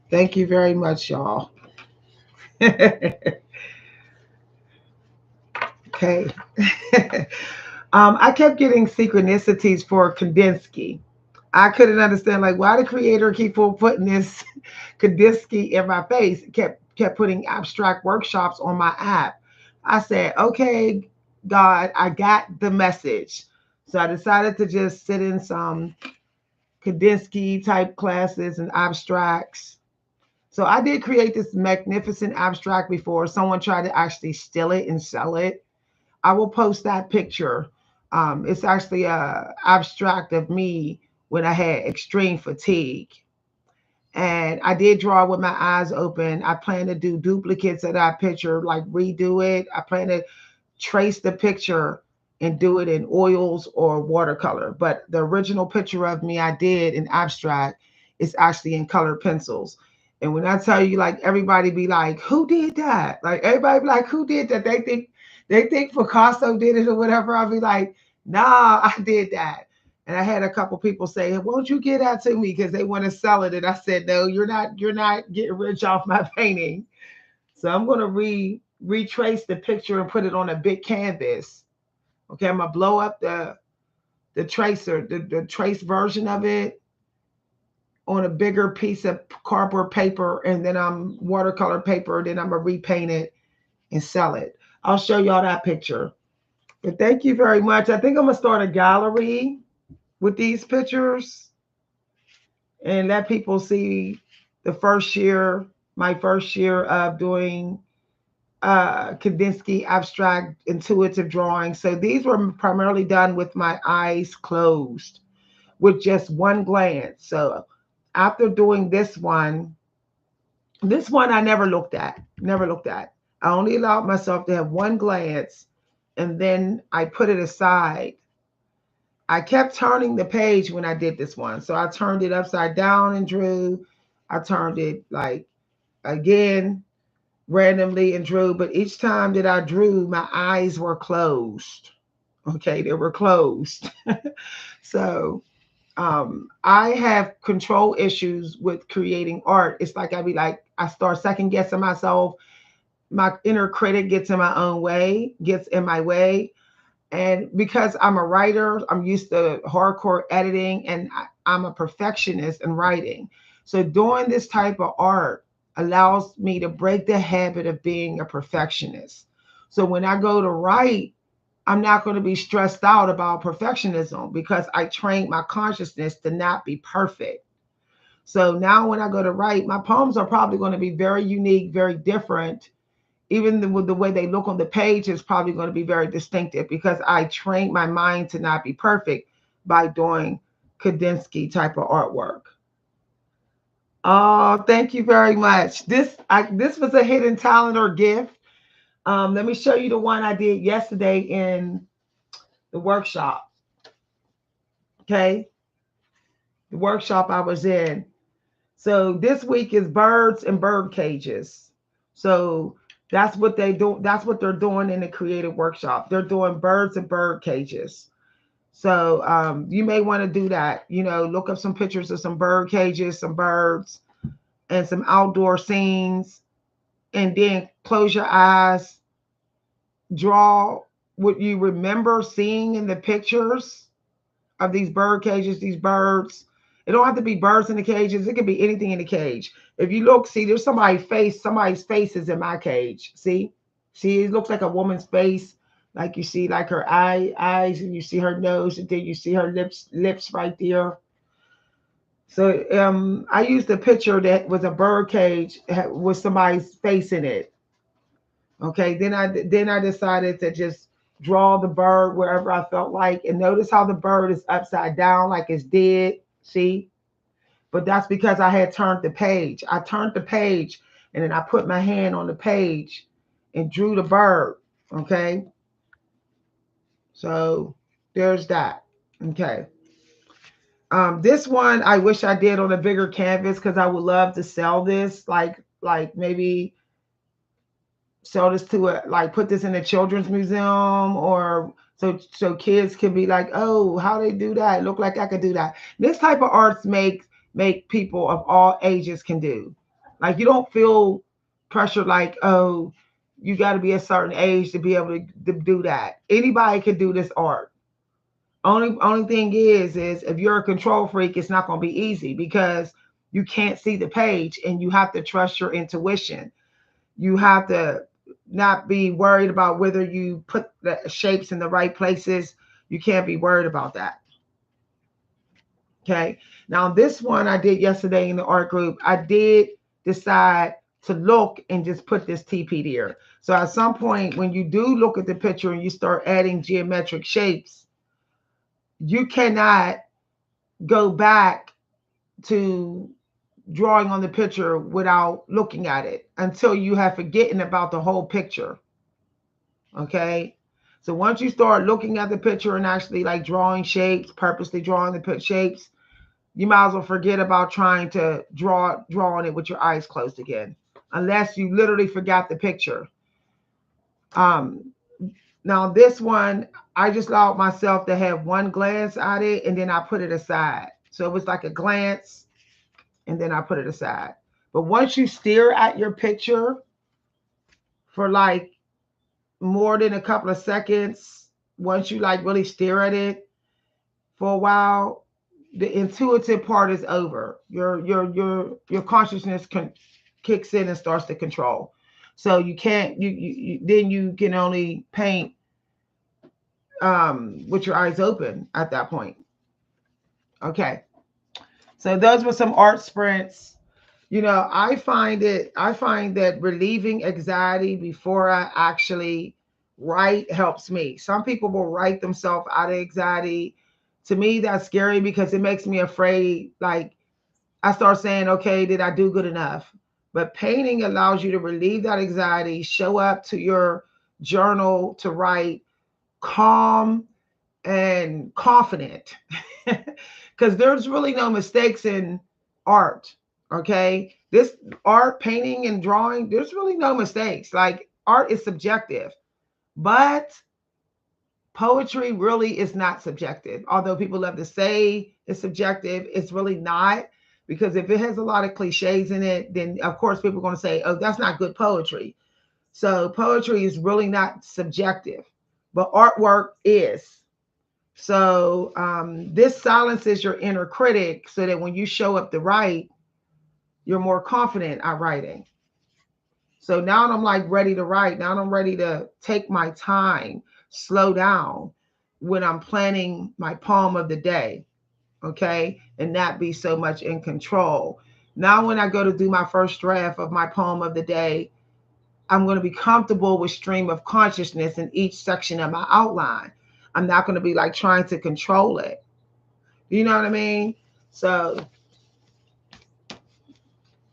S1: Thank you very much, y'all. Okay. I kept getting synchronicities for Kandinsky. I couldn't understand like why the creator keep on putting this Kandinsky in my face. Kept putting abstract workshops on my app. I said, okay, God, I got the message. So I decided to just sit in some Kandinsky type classes and abstracts. So I did create this magnificent abstract before. Someone tried to actually steal it and sell it. I will post that picture. It's actually a abstract of me when I had extreme fatigue. And I did draw with my eyes open. I plan to do duplicates of that picture, like redo it. I plan to trace the picture and do it in oils or watercolor. But the original picture of me I did in abstract is actually in colored pencils. And when I tell you, like, everybody be like, "Who did that?" Like, everybody be like, "Who did that?" They think Picasso did it or whatever. I'll be like, "Nah, I did that." And I had a couple people say, "Won't you get that to me?" Because they want to sell it. And I said, "No, you're not getting rich off my painting." So I'm gonna retrace the picture and put it on a big canvas. Okay, I'm gonna blow up the tracer, the trace version of it on a bigger piece of cardboard paper, and then I'm watercolor paper. Then I'm gonna repaint it and sell it. I'll show y'all that picture. But thank you very much. I think I'm gonna start a gallery with these pictures and let people see the first year, my first year of doing Kandinsky abstract intuitive drawing. So these were primarily done with my eyes closed with just one glance. So after doing this one I never looked at, never looked at. I only allowed myself to have one glance and then I put it aside. I kept turning the page when I did this one. So I turned it upside down and drew. I turned it like again randomly and drew, but each time that I drew, my eyes were closed. Okay, they were closed. So I have control issues with creating art. It's like I start second guessing myself. My inner critic gets in my own way, gets in my way. And because I'm a writer, I'm used to hardcore editing and I'm a perfectionist in writing. So doing this type of art allows me to break the habit of being a perfectionist. So when I go to write, I'm not going to be stressed out about perfectionism because I trained my consciousness to not be perfect. So now when I go to write, my poems are probably going to be very unique, very different. Even with the way they look on the page is probably going to be very distinctive because I trained my mind to not be perfect by doing Kandinsky type of artwork. Oh, thank you very much. This was a hidden talent or gift. Let me show you the one I did yesterday in the workshop. Okay, the workshop I was in. So this week is birds and bird cages. So that's what they do. That's what they're doing in the creative workshop. They're doing birds and bird cages. So you may want to do that. Look up some pictures of some bird cages, some birds, and some outdoor scenes, and then close your eyes, draw what you remember seeing in the pictures of these bird cages, these birds. It don't have to be birds in the cages. It could be anything in the cage. If you look, see, there's somebody's face is in my cage. See, it looks like a woman's face. Like you see, like her eyes, and you see her nose, and then you see her lips right there. So I used a picture that was a bird cage with somebody's face in it. Okay, then I decided to just draw the bird wherever I felt like, and notice how the bird is upside down, like it's dead. See, but that's because I had turned the page. I turned the page, and then I put my hand on the page and drew the bird. Okay, so there's that. Okay. This one I wish I did on a bigger canvas because I would love to sell this, like maybe sell this to a like put this in a children's museum or so kids can be like, oh, how they do that? Look like I could do that. This type of arts make people of all ages can do. Like you don't feel pressure like, oh, you got to be a certain age to be able to do that. Anybody can do this art. Only thing is if you're a control freak, it's not going to be easy because you can't see the page and you have to trust your intuition. You have to not be worried about whether you put the shapes in the right places. You can't be worried about that. Okay. Now, this one I did yesterday in the art group, I did decide to look and just put this TP there. So at some point, when you do look at the picture and you start adding geometric shapes, you cannot go back to drawing on the picture without looking at it until you have forgotten about the whole picture. Okay. So once you start looking at the picture and actually like drawing shapes, purposely drawing the shapes, you might as well forget about trying to draw on it with your eyes closed again, unless you literally forgot the picture. Um, Now this one, I just allowed myself to have one glance at it and then I put it aside. So it was like a glance and then I put it aside. But once you stare at your picture for like more than a couple of seconds, once you like really stare at it for a while, the intuitive part is over. Your consciousness kicks in and starts to control. So you can't you then you can only paint with your eyes open at that point. Okay. So those were some art sprints. I find that relieving anxiety before I actually write helps me. Some people will write themselves out of anxiety. To me, that's scary because it makes me afraid. Like I start saying, okay, did I do good enough? But painting allows you to relieve that anxiety, show up to your journal to write calm and confident. Because there's really no mistakes in art. Okay. This art, painting, and drawing, there's really no mistakes. Like art is subjective, but poetry really is not subjective. Although people love to say it's subjective, it's really not. Because if it has a lot of cliches in it, then of course people are going to say, oh, that's not good poetry. So poetry is really not subjective, but artwork is. So this silences your inner critic so that when you show up to write, you're more confident at writing. So now I'm like ready to write. Now I'm ready to take my time, slow down when I'm planning my poem of the day. Okay. And not be so much in control. Now, when I go to do my first draft of my poem of the day, I'm going to be comfortable with stream of consciousness in each section of my outline. I'm not going to be like trying to control it. You know what I mean? So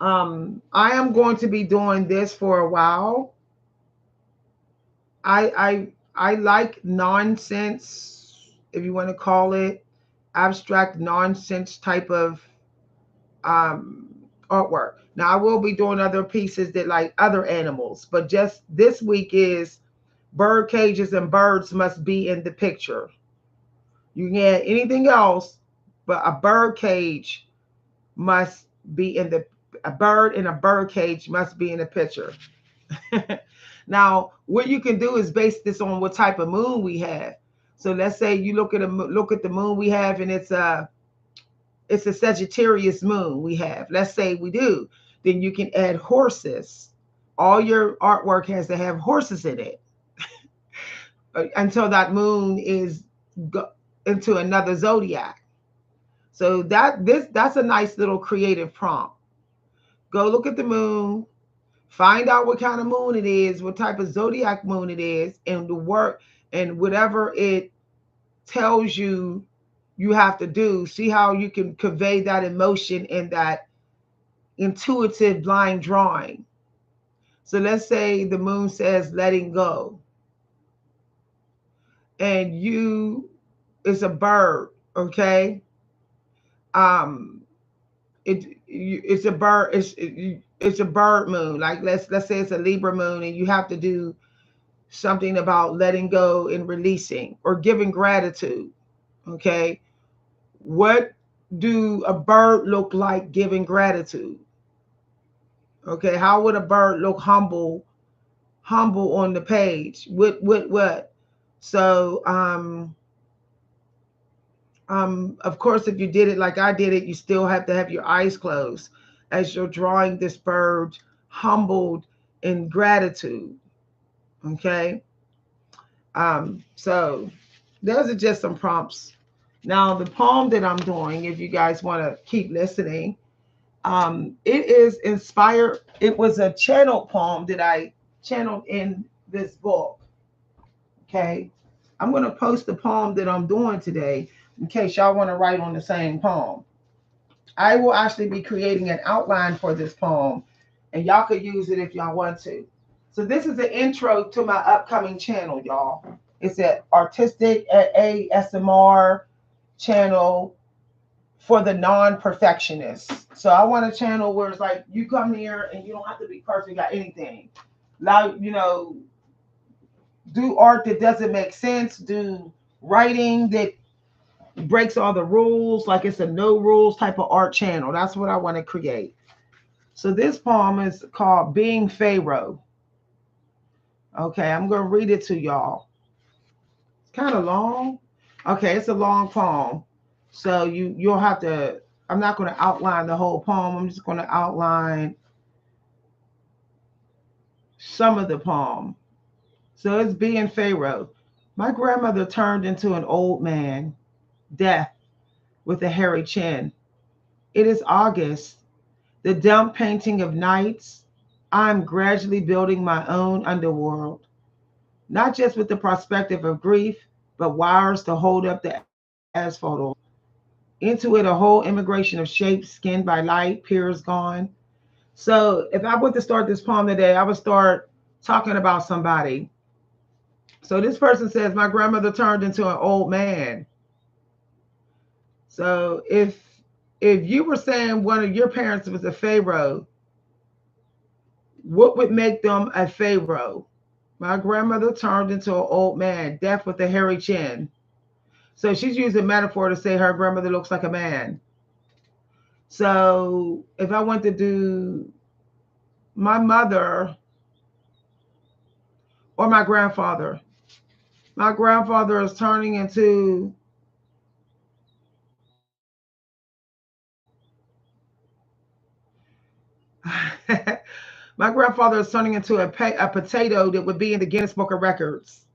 S1: I am going to be doing this for a while. I like nonsense, if you want to call it, abstract nonsense type of um, artwork. Now I will be doing other pieces that like other animals, but just this week is bird cages and birds must be in the picture. You can add anything else, but a bird cage must be in the a bird in a bird cage must be in the picture. Now, what you can do is base this on what type of moon we have. So let's say you look at the moon we have, and it's a Sagittarius moon we have. Let's say we do. Then you can add horses. All your artwork has to have horses in it until that moon is into another zodiac. So that's a nice little creative prompt. Go look at the moon, find out what kind of moon it is, what type of zodiac moon it is, and the work and whatever it tells you you have to do. See how you can convey that emotion in that intuitive blind drawing. So let's say the moon says letting go, and you it's a bird, okay? Um, it's a bird. It's a bird moon. Like let's say it's a Libra moon, and you have to do something about letting go and releasing or giving gratitude. Okay, what do a bird look like giving gratitude? Okay, how would a bird look humble on the page? What? So of course, if you did it like I did it, you still have to have your eyes closed as you're drawing this bird humbled in gratitude. Okay. So those are just some prompts. Now, the poem that I'm doing, if you guys want to keep listening, it is inspired. It was a channeled poem that I channeled in this book. Okay. I'm going to post the poem that I'm doing today in case y'all want to write on the same poem. I will actually be creating an outline for this poem, and y'all could use it if y'all want to. So this is the intro to my upcoming channel, y'all. It's an artistic ASMR channel for the non-perfectionists. So I want a channel where it's like you come here and you don't have to be perfect at anything. Allow, do art that doesn't make sense, do writing that breaks all the rules, like it's a no rules type of art channel. That's what I want to create. So this poem is called Being Pharaoh. Okay, I'm going to read it to y'all. It's kind of long. Okay, it's a long poem. So you'll have to, I'm not going to outline the whole poem. I'm just going to outline some of the poem. So it's Being Pharaoh. My grandmother turned into an old man, death with a hairy chin. It is August, the dump painting of nights. I'm gradually building my own underworld, not just with the perspective of grief, but wires to hold up the asphalt over. Into it, a whole immigration of shapes skinned by light, peers gone. So if I were to start this poem today, I would start talking about somebody. So this person says, my grandmother turned into an old man. So if you were saying one of your parents was a pharaoh, what would make them a pharaoh? My grandmother turned into an old man, deaf with a hairy chin. So she's using metaphor to say her grandmother looks like a man. So if I want to do my mother or my grandfather is turning into my grandfather is turning into a potato that would be in the Guinness Book of Records.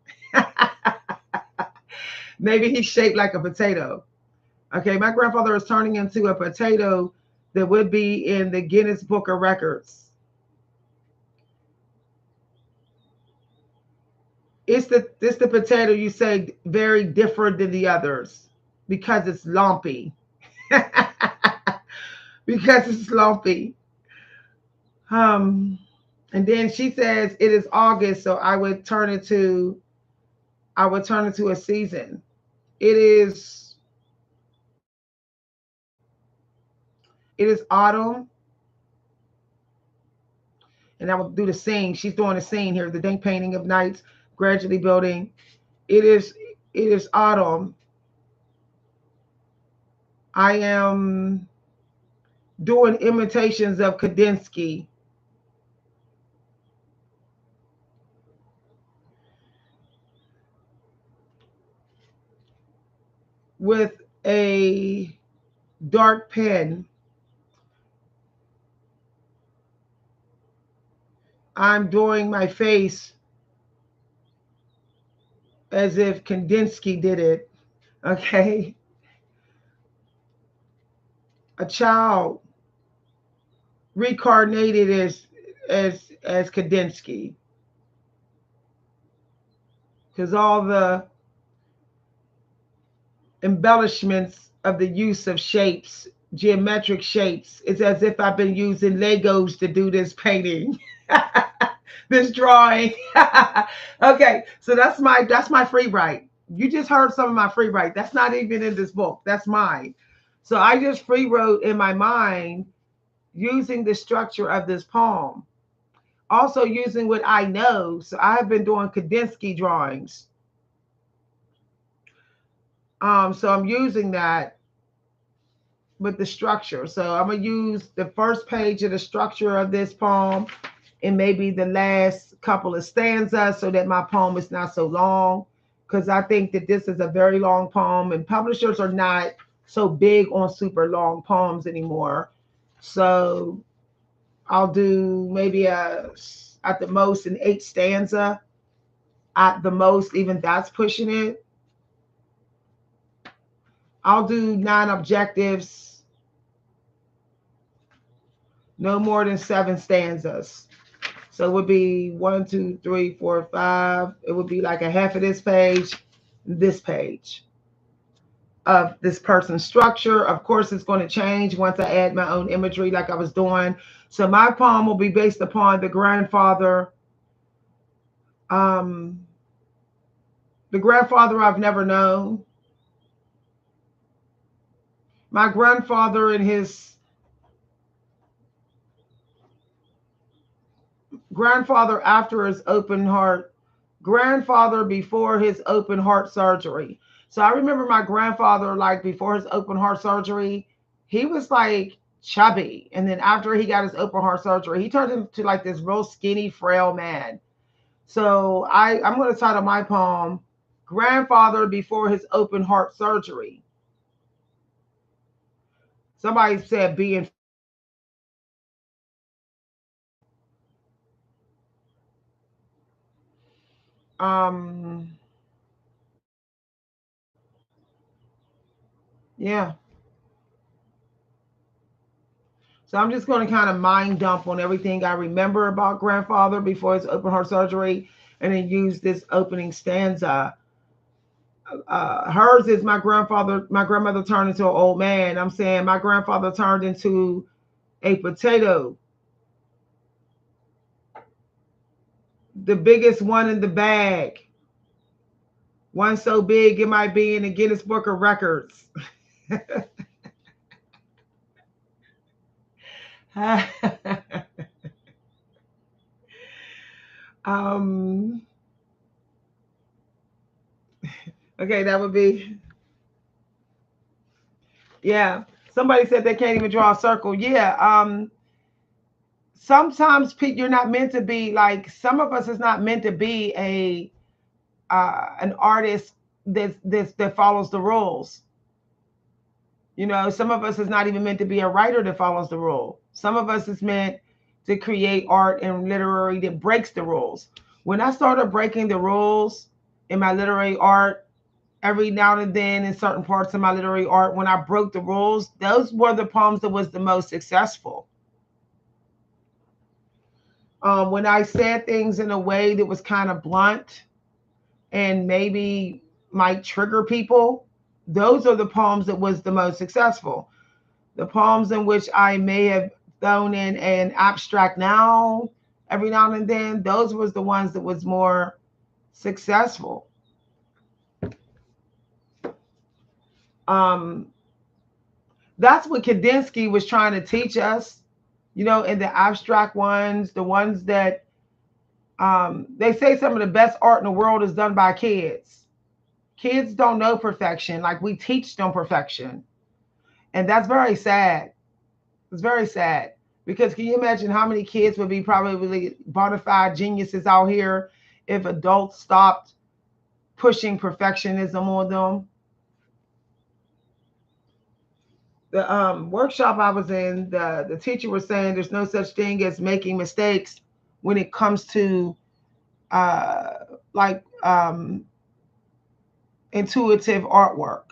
S1: Maybe he's shaped like a potato. Okay, my grandfather is turning into a potato that would be in the Guinness Book of Records. It's the potato you say very different than the others because it's lumpy. Because it's lumpy. Um, and then she says it is August, so I would turn it to a season. It is autumn, and I will do the scene. She's doing a scene here, the dank painting of nights, gradually building. It is autumn. I am doing imitations of Kandinsky with a dark pen. I'm doing my face as if Kandinsky did it. Okay. A child reincarnated as Kandinsky. Because all the embellishments of the use of shapes, geometric shapes, it's as if I've been using Legos to do this painting. This drawing. Okay, so that's my free write. You just heard some of my free write. That's not even in this book. That's mine. So I just free wrote in my mind using the structure of this poem. Also using what I know. So I have been doing Kandinsky drawings. So I'm using that with the structure. So I'm gonna use the first page of the structure of this poem and maybe the last couple of stanzas so that my poem is not so long. Because I think that this is a very long poem, and publishers are not so big on super long poems anymore. So I'll do maybe at the most an 8 stanza. At the most, even that's pushing it. I'll do 9 objectives, no more than 7 stanzas. So it would be 1, 2, 3, 4, 5. It would be like a half of this page of this person's structure. Of course, it's going to change once I add my own imagery like I was doing. So my poem will be based upon the grandfather um, The grandfather I've never known. My grandfather and his grandfather after his open heart, grandfather before his open heart surgery. So I remember my grandfather, like before his open heart surgery, he was like chubby. And then after he got his open heart surgery, he turned into like this real skinny, frail man. So I'm going to title my poem, Grandfather Before His Open Heart Surgery. Somebody said being um yeah. So I'm just going to kind of mind dump on everything I remember about grandfather before his open heart surgery, and then use this opening stanza. Hers is my grandmother turned into an old man. I'm saying my grandfather turned into a potato, the biggest one in the bag. One so big it might be in the Guinness Book of Records. um, okay, that would be, yeah. Somebody said they can't even draw a circle. Yeah. Sometimes you're not meant to be like, some of us is not meant to be a an artist that follows the rules. You know, some of us is not even meant to be a writer that follows the rule. Some of us is meant to create art and literary that breaks the rules. When I started breaking the rules in my literary art, every now and then in certain parts of my literary art, when I broke the rules, those were the poems that was the most successful. When I said things in a way that was kind of blunt and maybe might trigger people, those are the poems that was the most successful. The poems in which I may have thrown in an abstract noun every now and then, those was the ones that was more successful. Um, that's what Kandinsky was trying to teach us, you know, in the abstract ones, the ones that they say some of the best art in the world is done by kids. Kids don't know perfection, like we teach them perfection. And that's very sad. It's very sad because can you imagine how many kids would be probably bona fide geniuses out here if adults stopped pushing perfectionism on them? The workshop I was in, the teacher was saying there's no such thing as making mistakes when it comes to uh, like intuitive artwork.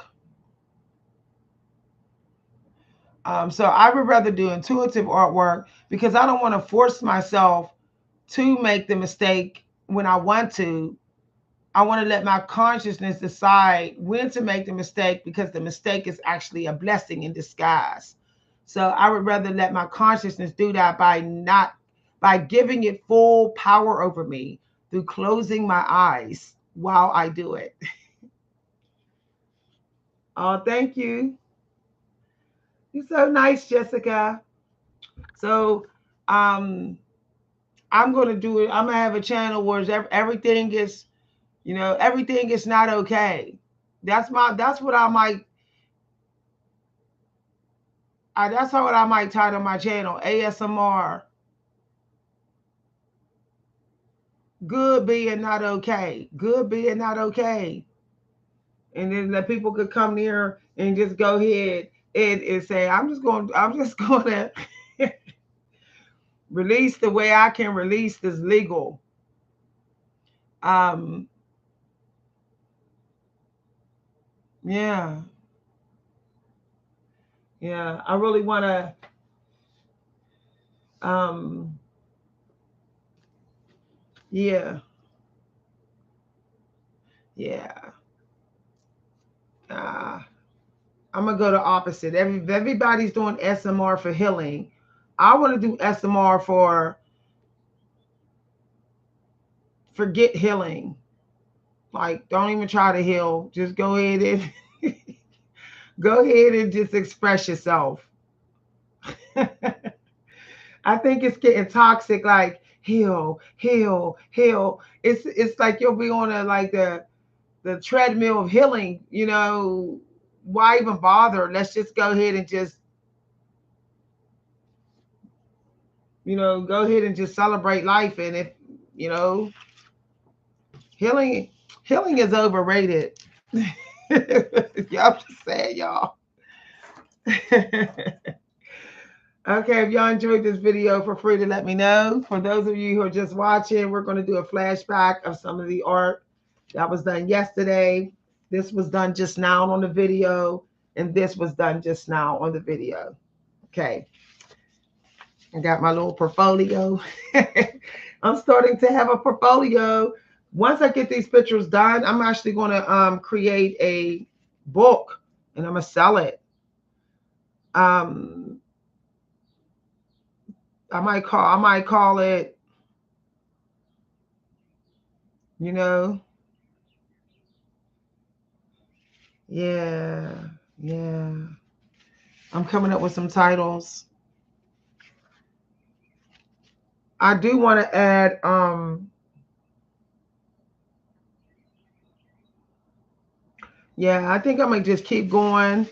S1: So I would rather do intuitive artwork because I don't want to force myself to make the mistake when I want to. I want to let my consciousness decide when to make the mistake because the mistake is actually a blessing in disguise. So I would rather let my consciousness do that by giving it full power over me through closing my eyes while I do it. Oh, thank you. You're so nice, Jessica. So um I'm gonna do it. I'm gonna have a channel where everything is, you know, everything is not okay. That's what I might that's what I might title my channel, ASMR. Good being not okay. Good being not okay. And then the people could come near and just go ahead and say, I'm just gonna release the way I can release this legal. Um yeah. Yeah. I really wanna um yeah. Yeah. Uh, I'm gonna go to opposite. Everybody's doing SMR for healing. I want to do SMR for forget healing. Like, don't even try to heal. Just go ahead and go ahead and just express yourself. I think it's getting toxic. Like, heal, heal, heal. It's like you'll be on a like the treadmill of healing. Why even bother? Let's just go ahead and just go ahead and just celebrate life. And if you know healing healing is overrated. Y'all just saying, y'all. Okay, if y'all enjoyed this video, feel free to let me know. For those of you who are just watching, we're going to do a flashback of some of the art that was done yesterday. This was done just now on the video, and this was done just now on the video. Okay. I got my little portfolio. I'm starting to have a portfolio. Once I get these pictures done, I'm actually going to create a book, and I'm going to sell it. I might call it, yeah, yeah. I'm coming up with some titles. I do want to add, yeah, I think I'm gonna just keep going.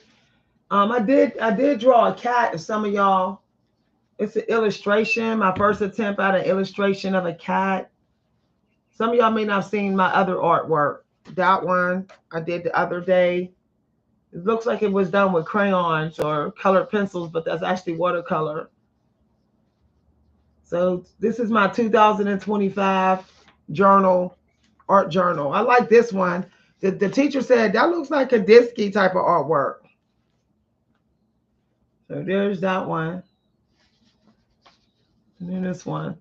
S1: I did draw a cat. If some of y'all, it's an illustration. My first attempt at an illustration of a cat. Some of y'all may not have seen my other artwork. That one I did the other day. It looks like it was done with crayons or colored pencils, but that's actually watercolor. So this is my 2025 journal, art journal. I like this one. The teacher said that looks like a Kandinsky type of artwork. So there's that one. And then this one.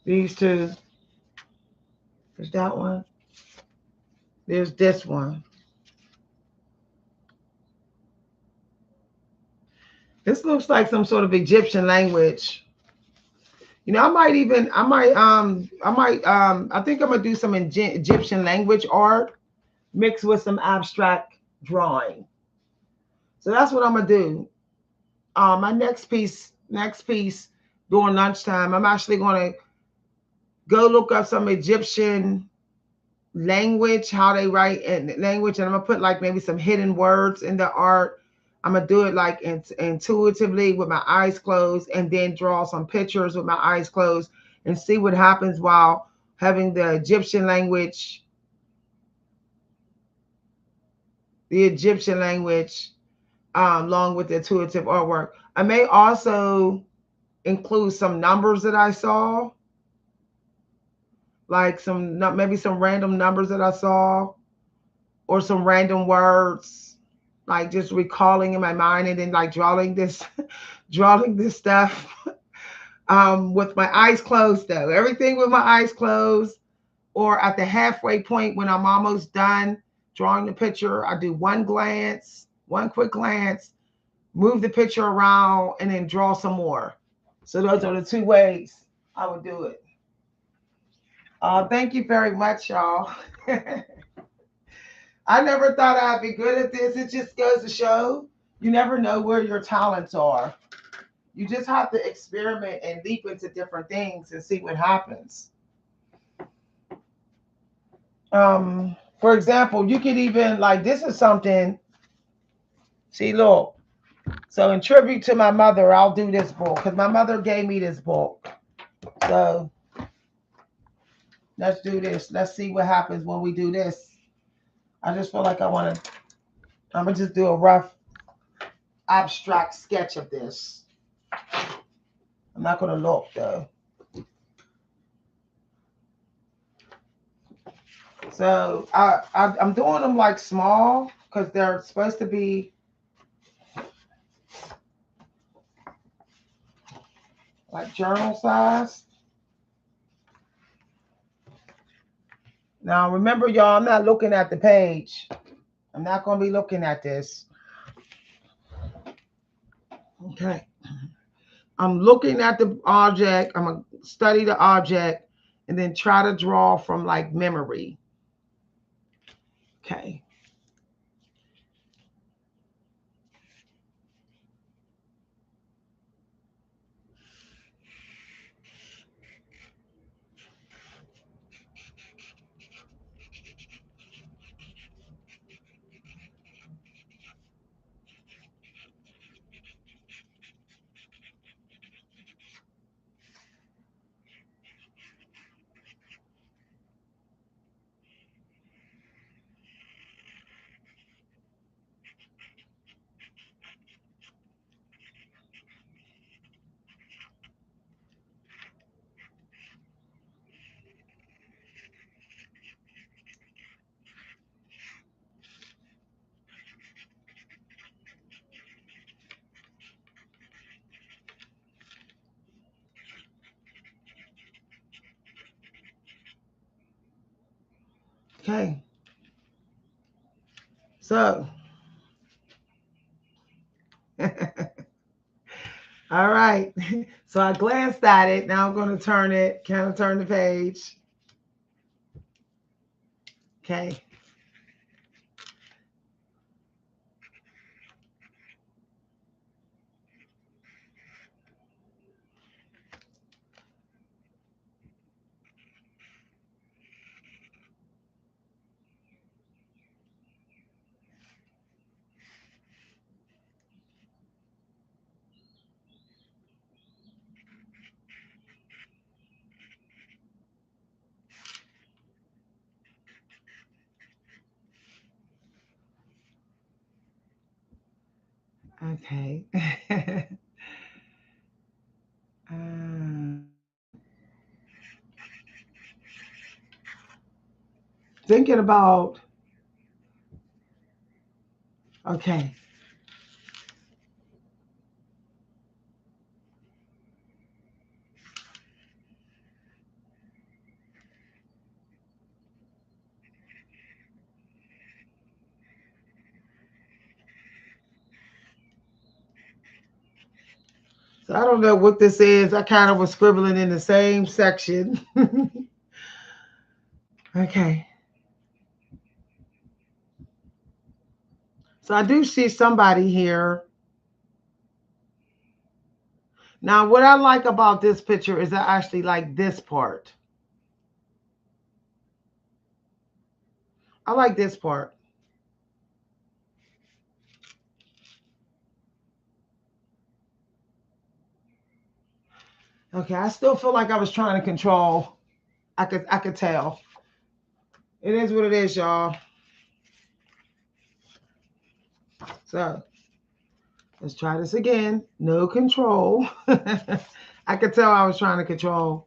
S1: These two. There's that one. There's this one. This looks like some sort of Egyptian language. I think I'm gonna do some Egyptian language art mixed with some abstract drawing. So that's what I'm gonna do. My next piece during lunchtime, I'm actually gonna go look up some Egyptian language, how they write in language, and I'm gonna put like maybe some hidden words in the art. I'm gonna do it like intuitively with my eyes closed, and then draw some pictures with my eyes closed and see what happens while having the Egyptian language, along with the intuitive artwork. I may also include some numbers that I saw, like maybe some random numbers that I saw, or some random words, like just recalling in my mind, and then like drawing this stuff with my eyes closed though. Everything with my eyes closed, or at the halfway point when I'm almost done drawing the picture, I do one quick glance, move the picture around, and then draw some more. So those are the two ways I would do it. Thank you very much, y'all. I never thought I'd be good at this. It just goes to show you never know where your talents are. You just have to experiment and leap into different things and see what happens. For example, you could even like, this is something. See, look. So in tribute to my mother, I'll do this book because my mother gave me this book. So let's do this. Let's see what happens when we do this. I just feel like I'm going to just do a rough abstract sketch of this. I'm not going to look though. So I'm doing them like small because they're supposed to be like journal size. Now remember, y'all, I'm not looking at the page. I'm not going to be looking at this. Okay. I'm looking at the object. I'm going to study the object and then try to draw from like memory. Okay. Okay. So, all right. So I glanced at it. Now I'm going to turn it, kind of turn the page. Okay. Okay. uh, thinking about, okay. So I don't know what this is. I kind of was scribbling in the same section. Okay. So I do see somebody here. Now, what I like about this picture is I actually like this part. I like this part. Okay, I still feel like I was trying to control. I could tell. It is what it is, y'all. So let's try this again. No control. I could tell I was trying to control.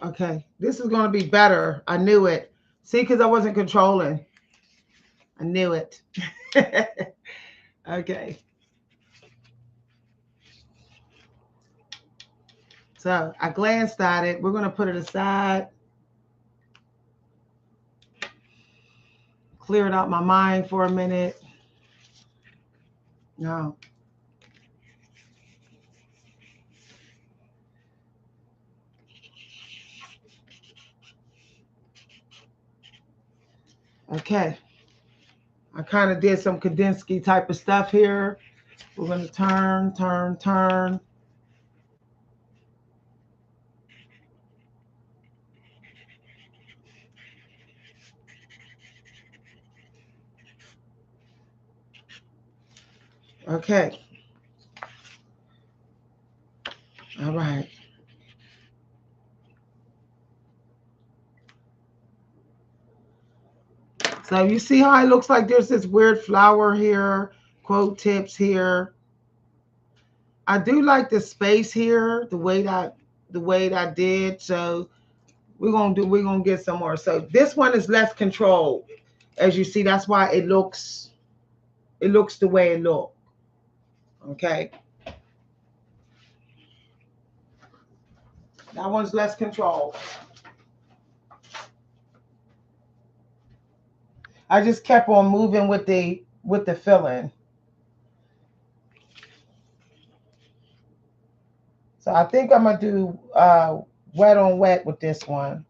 S1: Okay, this is going to be better. I knew it. See, because I wasn't controlling. I knew it. Okay, so I glanced at it. We're going to put it aside, clear it out my mind for a minute. No. Okay, I kind of did some Kandinsky type of stuff here. We're going to turn, turn, turn. Okay, all right. So you see how it looks like there's this weird flower here, quote tips here. I do like the space here, the way that I did. So we're gonna get some more. So this one is less controlled. As you see, that's why it looks the way it looks. Okay. That one's less controlled. I just kept on moving with the filling. So I think I'm gonna do wet on wet with this one.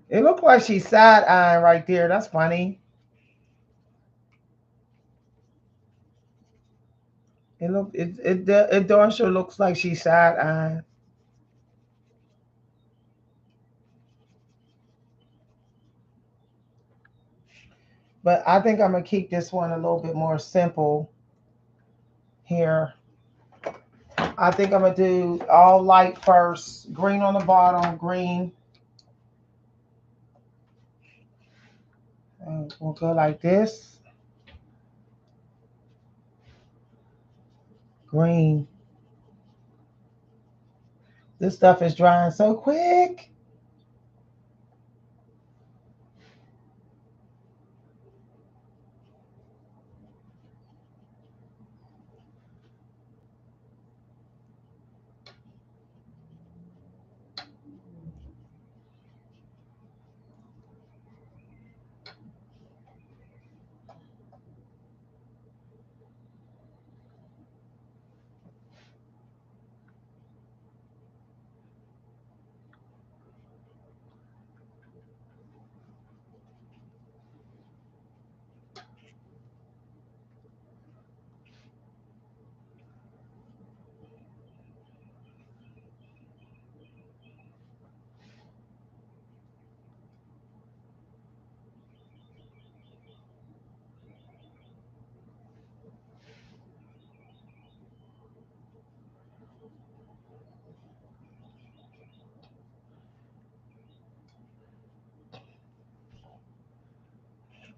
S1: It looked like she's side eyeing right there. That's funny. It darn sure looks like she's side eyeing. But I think I'm gonna keep this one a little bit more simple here. I think I'm gonna do all light first, green on the bottom, green. And we'll go like this, green. This stuff is drying so quick.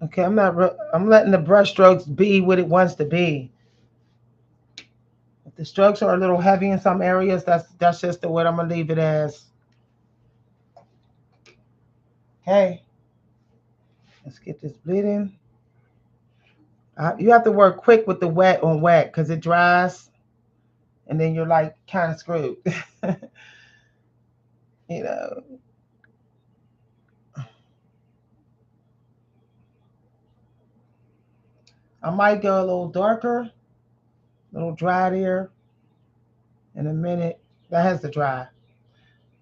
S1: Okay, I'm letting the brush strokes be what it wants to be. If the strokes are a little heavy in some areas, that's just the what I'm gonna leave it as. Okay, let's get this bleeding. You have to work quick with the wet on wet because it dries, and then you're like kind of screwed. you know. I might go a little darker, a little dry there in a minute. That has to dry.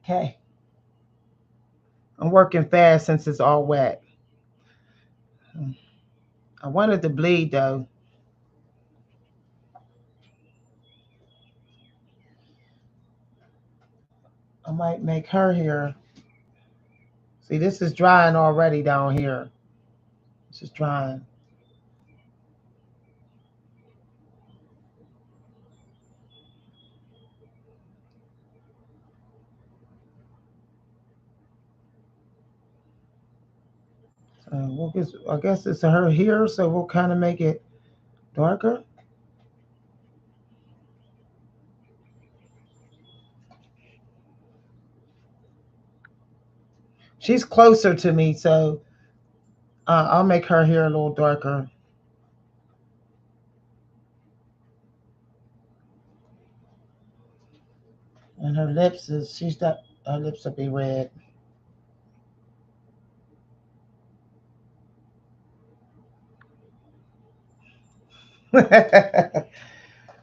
S1: Okay. I'm working fast since it's all wet. I wanted to bleed though. I might make her here. See, this is drying already down here. This is drying. I guess it's her here, so we'll kind of make it darker. She's closer to me, so I'll make her here a little darker. And her lips is she's got her lips will be red.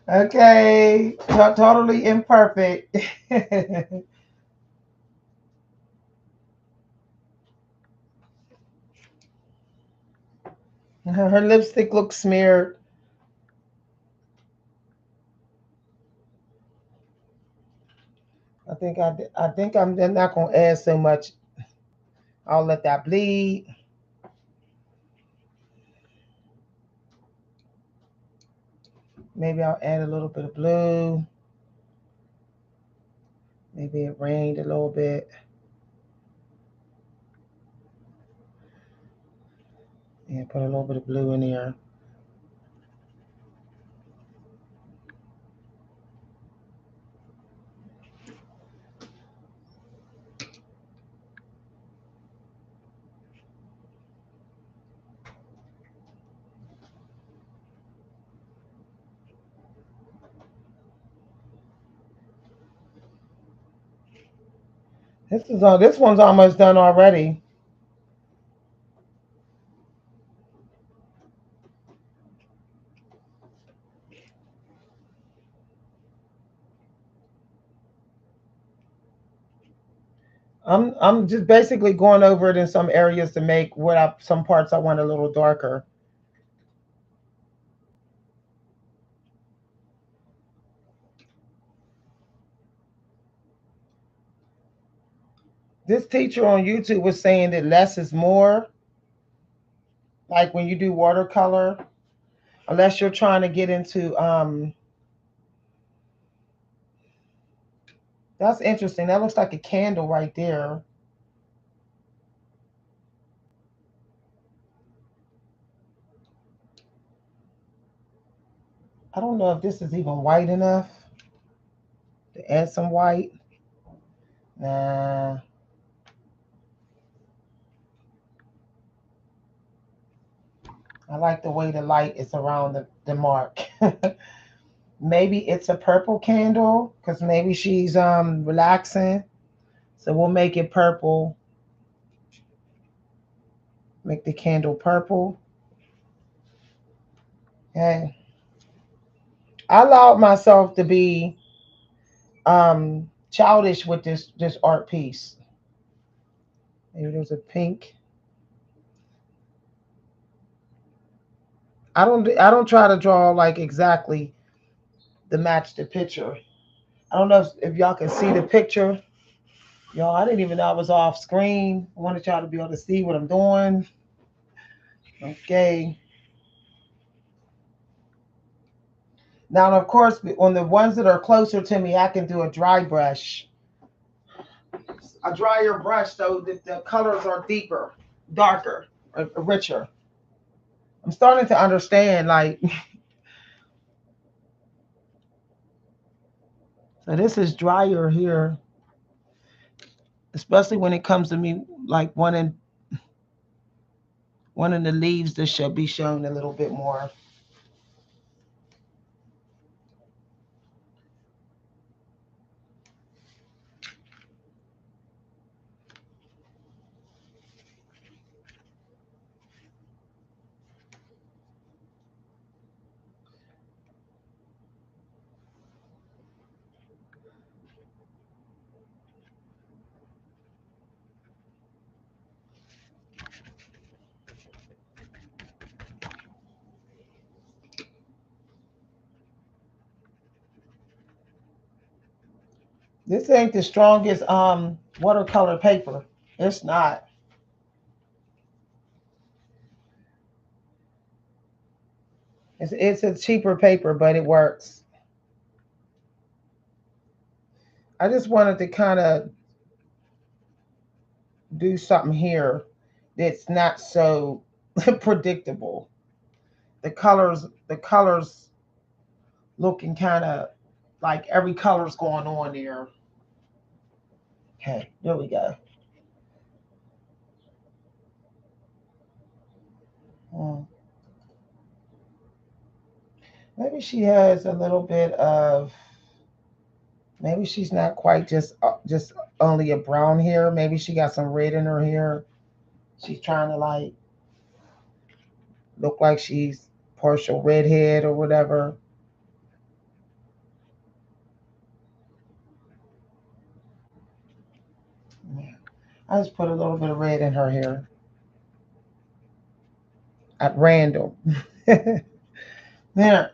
S1: Okay, totally imperfect. Her lipstick looks smeared. I think I'm they're not gonna add so much. I'll let that bleed. Maybe I'll add a little bit of blue. Maybe it rained a little bit. And put a little bit of blue in there. This one's almost done already. I'm just basically going over it in some areas to make some parts I want a little darker. This teacher on YouTube was saying that less is more. Like when you do watercolor, unless you're trying to get into that's interesting. That looks like a candle right there. I don't know if this is even white enough to add some white. Nah, I like the way the light is around the mark. Maybe it's a purple candle because maybe she's relaxing. So we'll make it purple. Make the candle purple. Okay. I allowed myself to be childish with this art piece. Maybe there's a pink. I don't try to draw like exactly to match the picture. I don't know if y'all can see the picture. Y'all, I didn't even know I was off screen. I wanted y'all to be able to see what I'm doing. Okay. Now, of course, on the ones that are closer to me, I can do a dry brush. A drier brush, so that the colors are deeper, darker, or richer. I'm starting to understand, like, so this is drier here, especially when it comes to me, like one of the leaves that should be shown a little bit more. This ain't the strongest watercolor paper. It's not. It's a cheaper paper, but it works. I just wanted to kind of do something here that's not so predictable. The colors looking kind of like every color's going on there. Okay, there we go. Hmm. Maybe she has a little bit of. Maybe she's not quite just only a brown hair. Maybe she got some red in her hair. She's trying to like look like she's partial redhead or whatever. Yeah. I just put a little bit of red in her hair at random. There.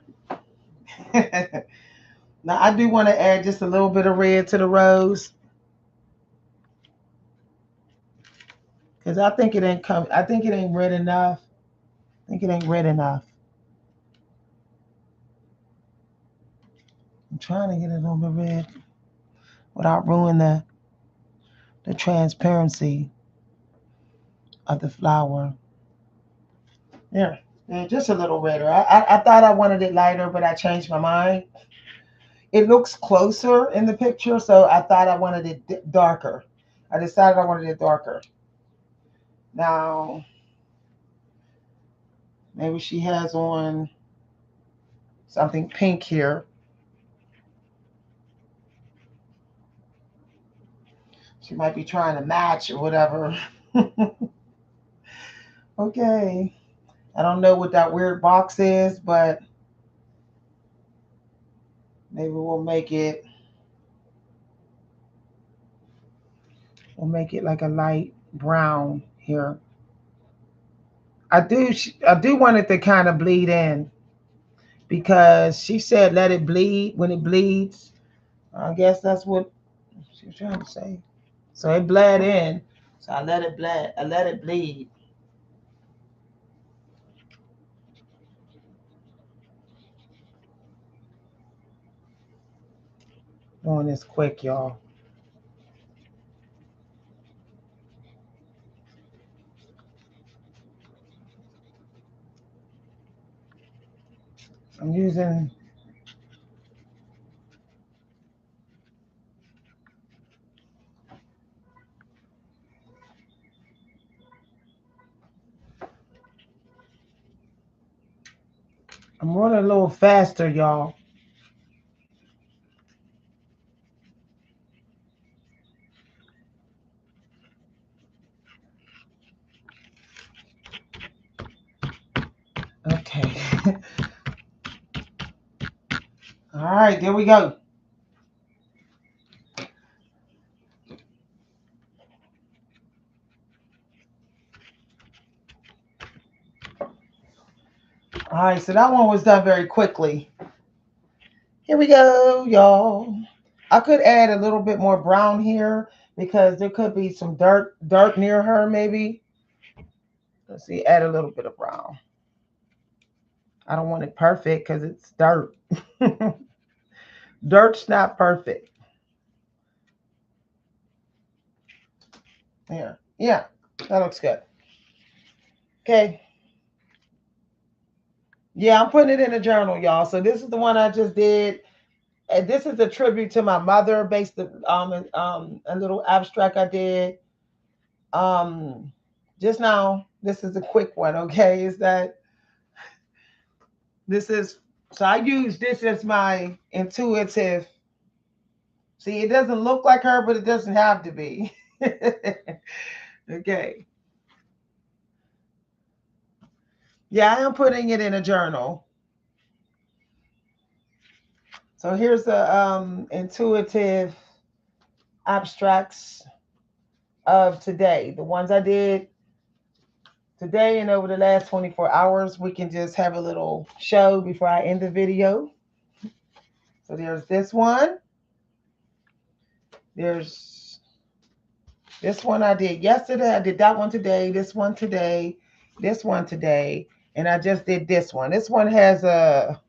S1: Now I do want to add just a little bit of red to the rose because I think it ain't come. I think it ain't red enough. I think it ain't red enough. trying to get it a little bit red without ruining the transparency of the flower. Yeah, yeah, just a little redder. I thought I wanted it lighter, but I changed my mind. It looks closer in the picture, so I thought I wanted it darker. I decided I wanted it darker. Now, maybe she has on something pink here. She might be trying to match or whatever. Okay. I don't know what that weird box is, but maybe we'll make it like a light brown here. I do want it to kind of bleed in because she said let it bleed when it bleeds. I guess that's what she was trying to say. So it bled in. So I let it bleed. I let it bleed. Doing this quick, y'all. I'm using I'm running a little faster, y'all. Okay. All right, there we go. All right, so that one was done very quickly. Here we go, y'all. I could add a little bit more brown here because there could be some dirt near her, maybe. Let's see, add a little bit of brown. I don't want it perfect because it's dirt. Dirt's not perfect. There. Yeah, that looks good. Okay. Yeah, I'm putting it in a journal, y'all. So this is the one I just did. And this is a tribute to my mother based a little abstract I did. Um just now. This is a quick one, okay? Is that this is so I use this as my intuitive. See, it doesn't look like her, but it doesn't have to be. Okay. Yeah, I am putting it in a journal. So here's the intuitive abstracts of today. The ones I did today and over the last 24 hours. We can just have a little show before I end the video. So there's this one. There's this one I did yesterday. I did that one today, this one today, this one today, and I just did this one. This one has a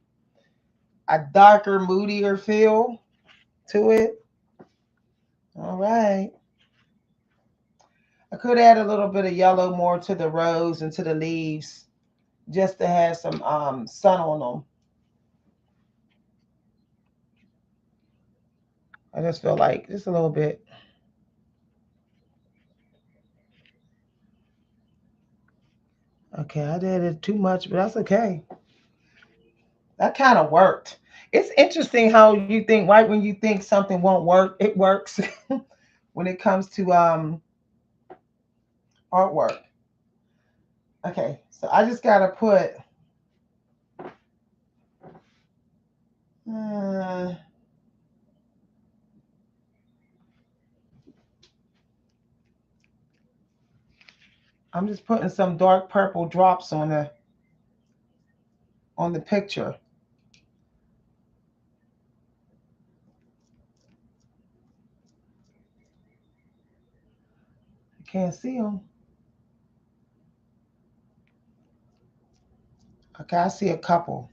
S1: darker, moodier feel to it. All right. I could add a little bit of yellow more to the rose and to the leaves just to have some sun on them. I just feel like just a little bit. Okay, I did it too much, but that's okay. That kind of worked. It's interesting how you think right when you think something won't work, it works when it comes to artwork. Okay, so I just gotta put. Uh, I'm just putting some dark purple drops on the picture. I can't see them. Okay, I see a couple.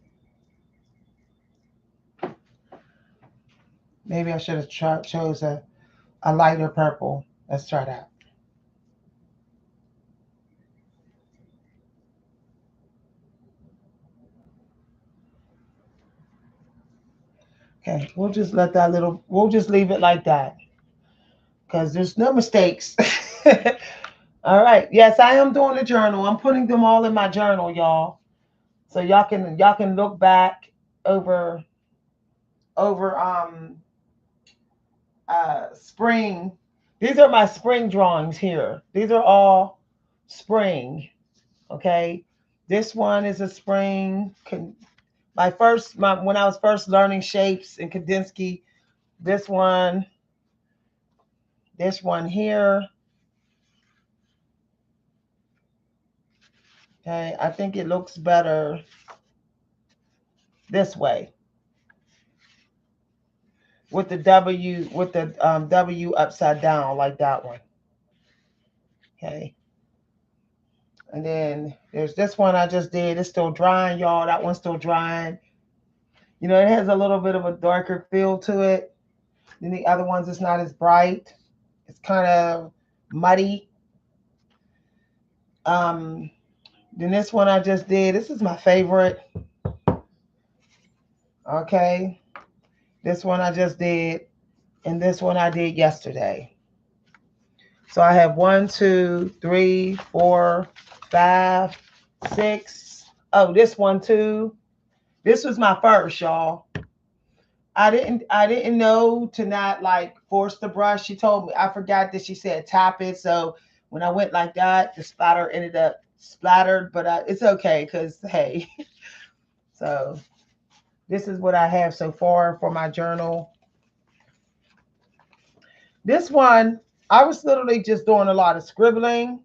S1: Maybe I should have chose a lighter purple. Let's try that. Okay, we'll just leave it like that because there's no mistakes. All right. Yes, I am doing a journal. I'm putting them all in my journal, y'all. So y'all can look back over over spring. These are my spring drawings here. These are all spring. Okay. This one is a spring. When I was first learning shapes in Kandinsky, this one, this one here. Okay, I think it looks better this way with the W upside down like that one. Okay, and then there's this one I just did. It's still drying, y'all. That one's still drying. You know, it has a little bit of a darker feel to it. Then the other ones, it's not as bright. It's kind of muddy. Um, then this one I just did. This is my favorite. Okay, this one I just did, and this one I did yesterday. So I have one, two, three, four, five, six. Oh, this one too. This was my first, y'all. I didn't know to not like force the brush. She told me, I forgot that she said tap it. So when I went like that, the splatter ended up splattered, but it's okay because hey. So this is what I have so far for my journal. This one, I was literally just doing a lot of scribbling.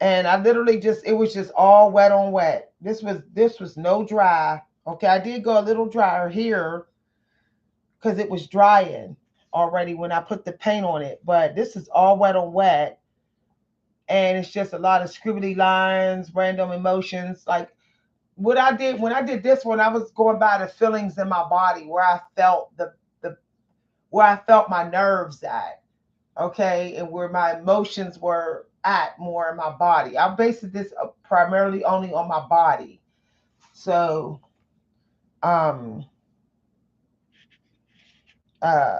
S1: And I literally just it was just all wet on wet. This was no dry. Okay, I did go a little drier here because it was drying already when I put the paint on it. But this is all wet on wet, and it's just a lot of scribbly lines, random emotions. Like what I did when I did this one, I was going by the feelings in my body where I felt the where I felt my nerves at, okay, and where my emotions were at more in my body. I based this primarily only on my body. So, um, uh,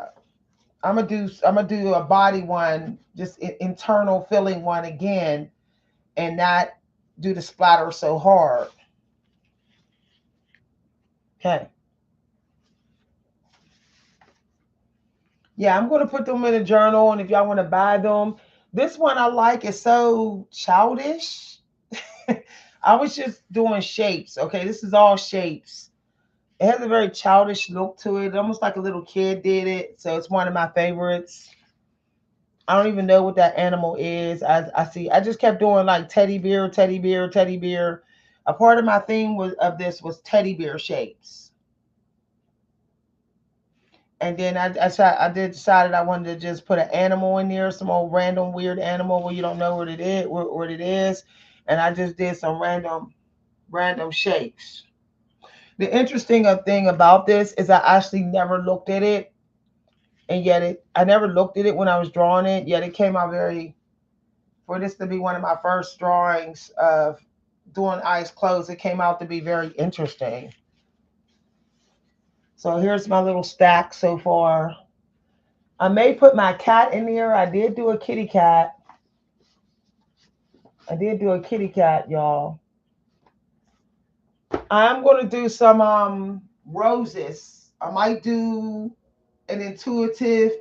S1: I'm gonna do a body one, just internal feeling one again, and not do the splatter so hard. Okay. Yeah, I'm gonna put them in a journal, and if y'all want to buy them, this one I like is so childish. I was just doing shapes. Okay, this is all shapes. It has a very childish look to it, almost like a little kid did it. So it's one of my favorites. I don't even know what that animal is. I see. I just kept doing like teddy bear, teddy bear, teddy bear. A part of my theme was of this was teddy bear shapes, and then I did decided I wanted to just put an animal in there, some old random weird animal where you don't know what it is, and I just did some random shapes. The interesting thing about this is I actually never looked at it, and yet I never looked at it when I was drawing it. Yet it came out very for this to be one of my first drawings of doing eyes closed. It came out to be very interesting. So here's my little stack so far. I may put my cat in here. I did do a kitty cat. I did do a kitty cat, y'all. I'm gonna do some roses. I might do an intuitive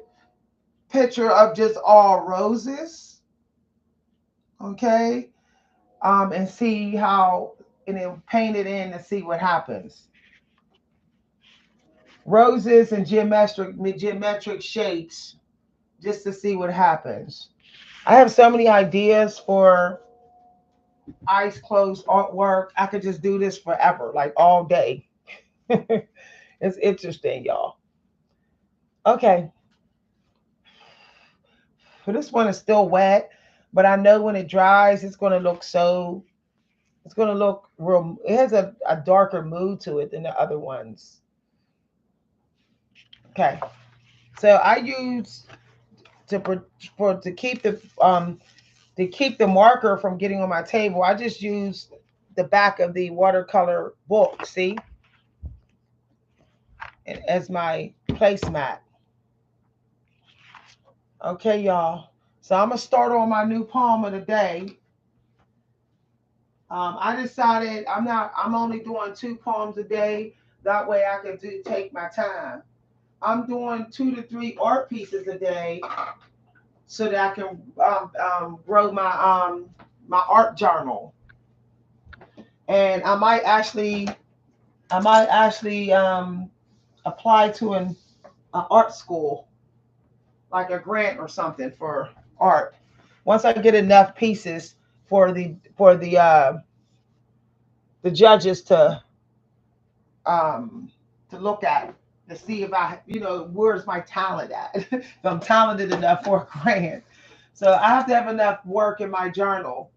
S1: picture of just all roses, okay? And see how, and then paint it in and see what happens. Roses and geometric shapes, just to see what happens. I have so many ideas for eyes closed artwork. I could just do this forever, like all day. It's interesting, y'all. Okay, so this one is still wet, but I know when it dries, it's It's going to look real, it has a darker mood to it than the other ones. Okay. So I use to to keep the marker from getting on my table. I just use the back of the watercolor book, see, as my placemat. Okay, y'all. So I'm gonna start on my new poem of the day. I decided I'm only doing 2 poems a day. That way I can take my time. I'm doing 2 to 3 art pieces a day so that I can grow my art journal. And I might actually apply to an art school, like a grant or something for art. Once I get enough pieces for the judges um, to look at, to see if where's my talent at. If I'm talented enough for a grant. So I have to have enough work in my journal.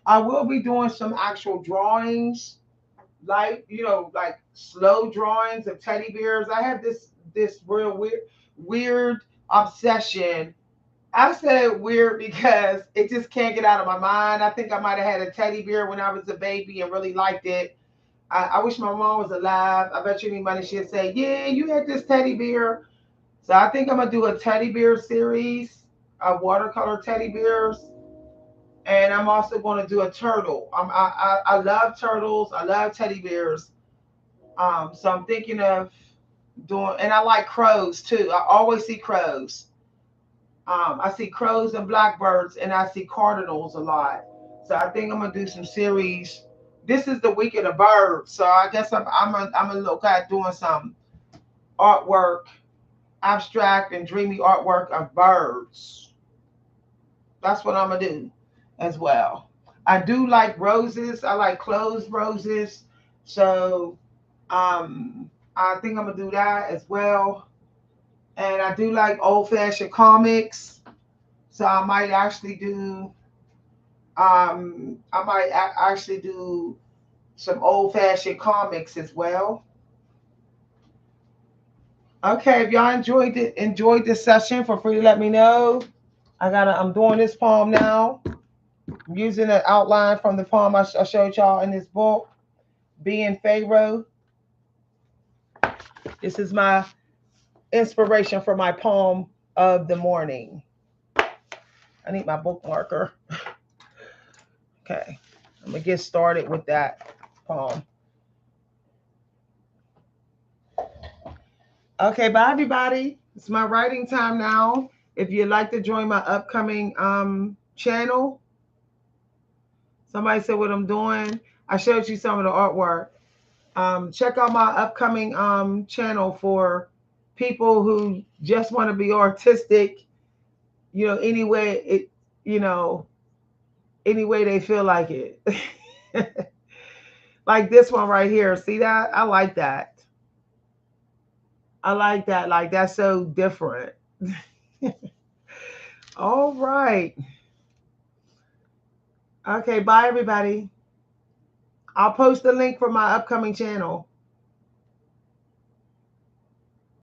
S1: I will be doing some actual drawings, like slow drawings of teddy bears. I have this real weird obsession. I said weird because it just can't get out of my mind. I think I might have had a teddy bear when I was a baby and really liked it. I wish my mom was alive. I bet you any money she'd say, "Yeah, you had this teddy bear." So I think I'm gonna do a teddy bear series, of watercolor teddy bears, and I'm also gonna do a turtle. I love turtles. I love teddy bears. So I'm thinking of doing, and I like crows too. I always see crows. I see crows and blackbirds, and I see cardinals a lot. So I think I'm gonna do some series. This is the week of the birds, so I guess I'm gonna look at doing some artwork, abstract and dreamy artwork of birds. That's what I'm gonna do as well. I do like roses. I like closed roses, so I think I'm gonna do that as well. And I do like old fashioned comics, so I might actually do some old fashioned comics as well. Okay, if y'all enjoyed this session, feel free to let me know. I'm doing this poem now. I'm using an outline from the poem I showed y'all in this book, Being Pharaoh. This is my inspiration for my poem of the morning. I need my book marker. Okay, I'm gonna get started with that poem. Okay, bye everybody. It's my writing time now. If you'd like to join my upcoming channel, somebody said what I'm doing. I showed you some of the artwork. Check out my upcoming channel for people who just want to be artistic, anyway you know, any way they feel like it. Like this one right here. See that? I like that. I like that. Like that's so different. All right. Okay, bye everybody. I'll post the link for my upcoming channel.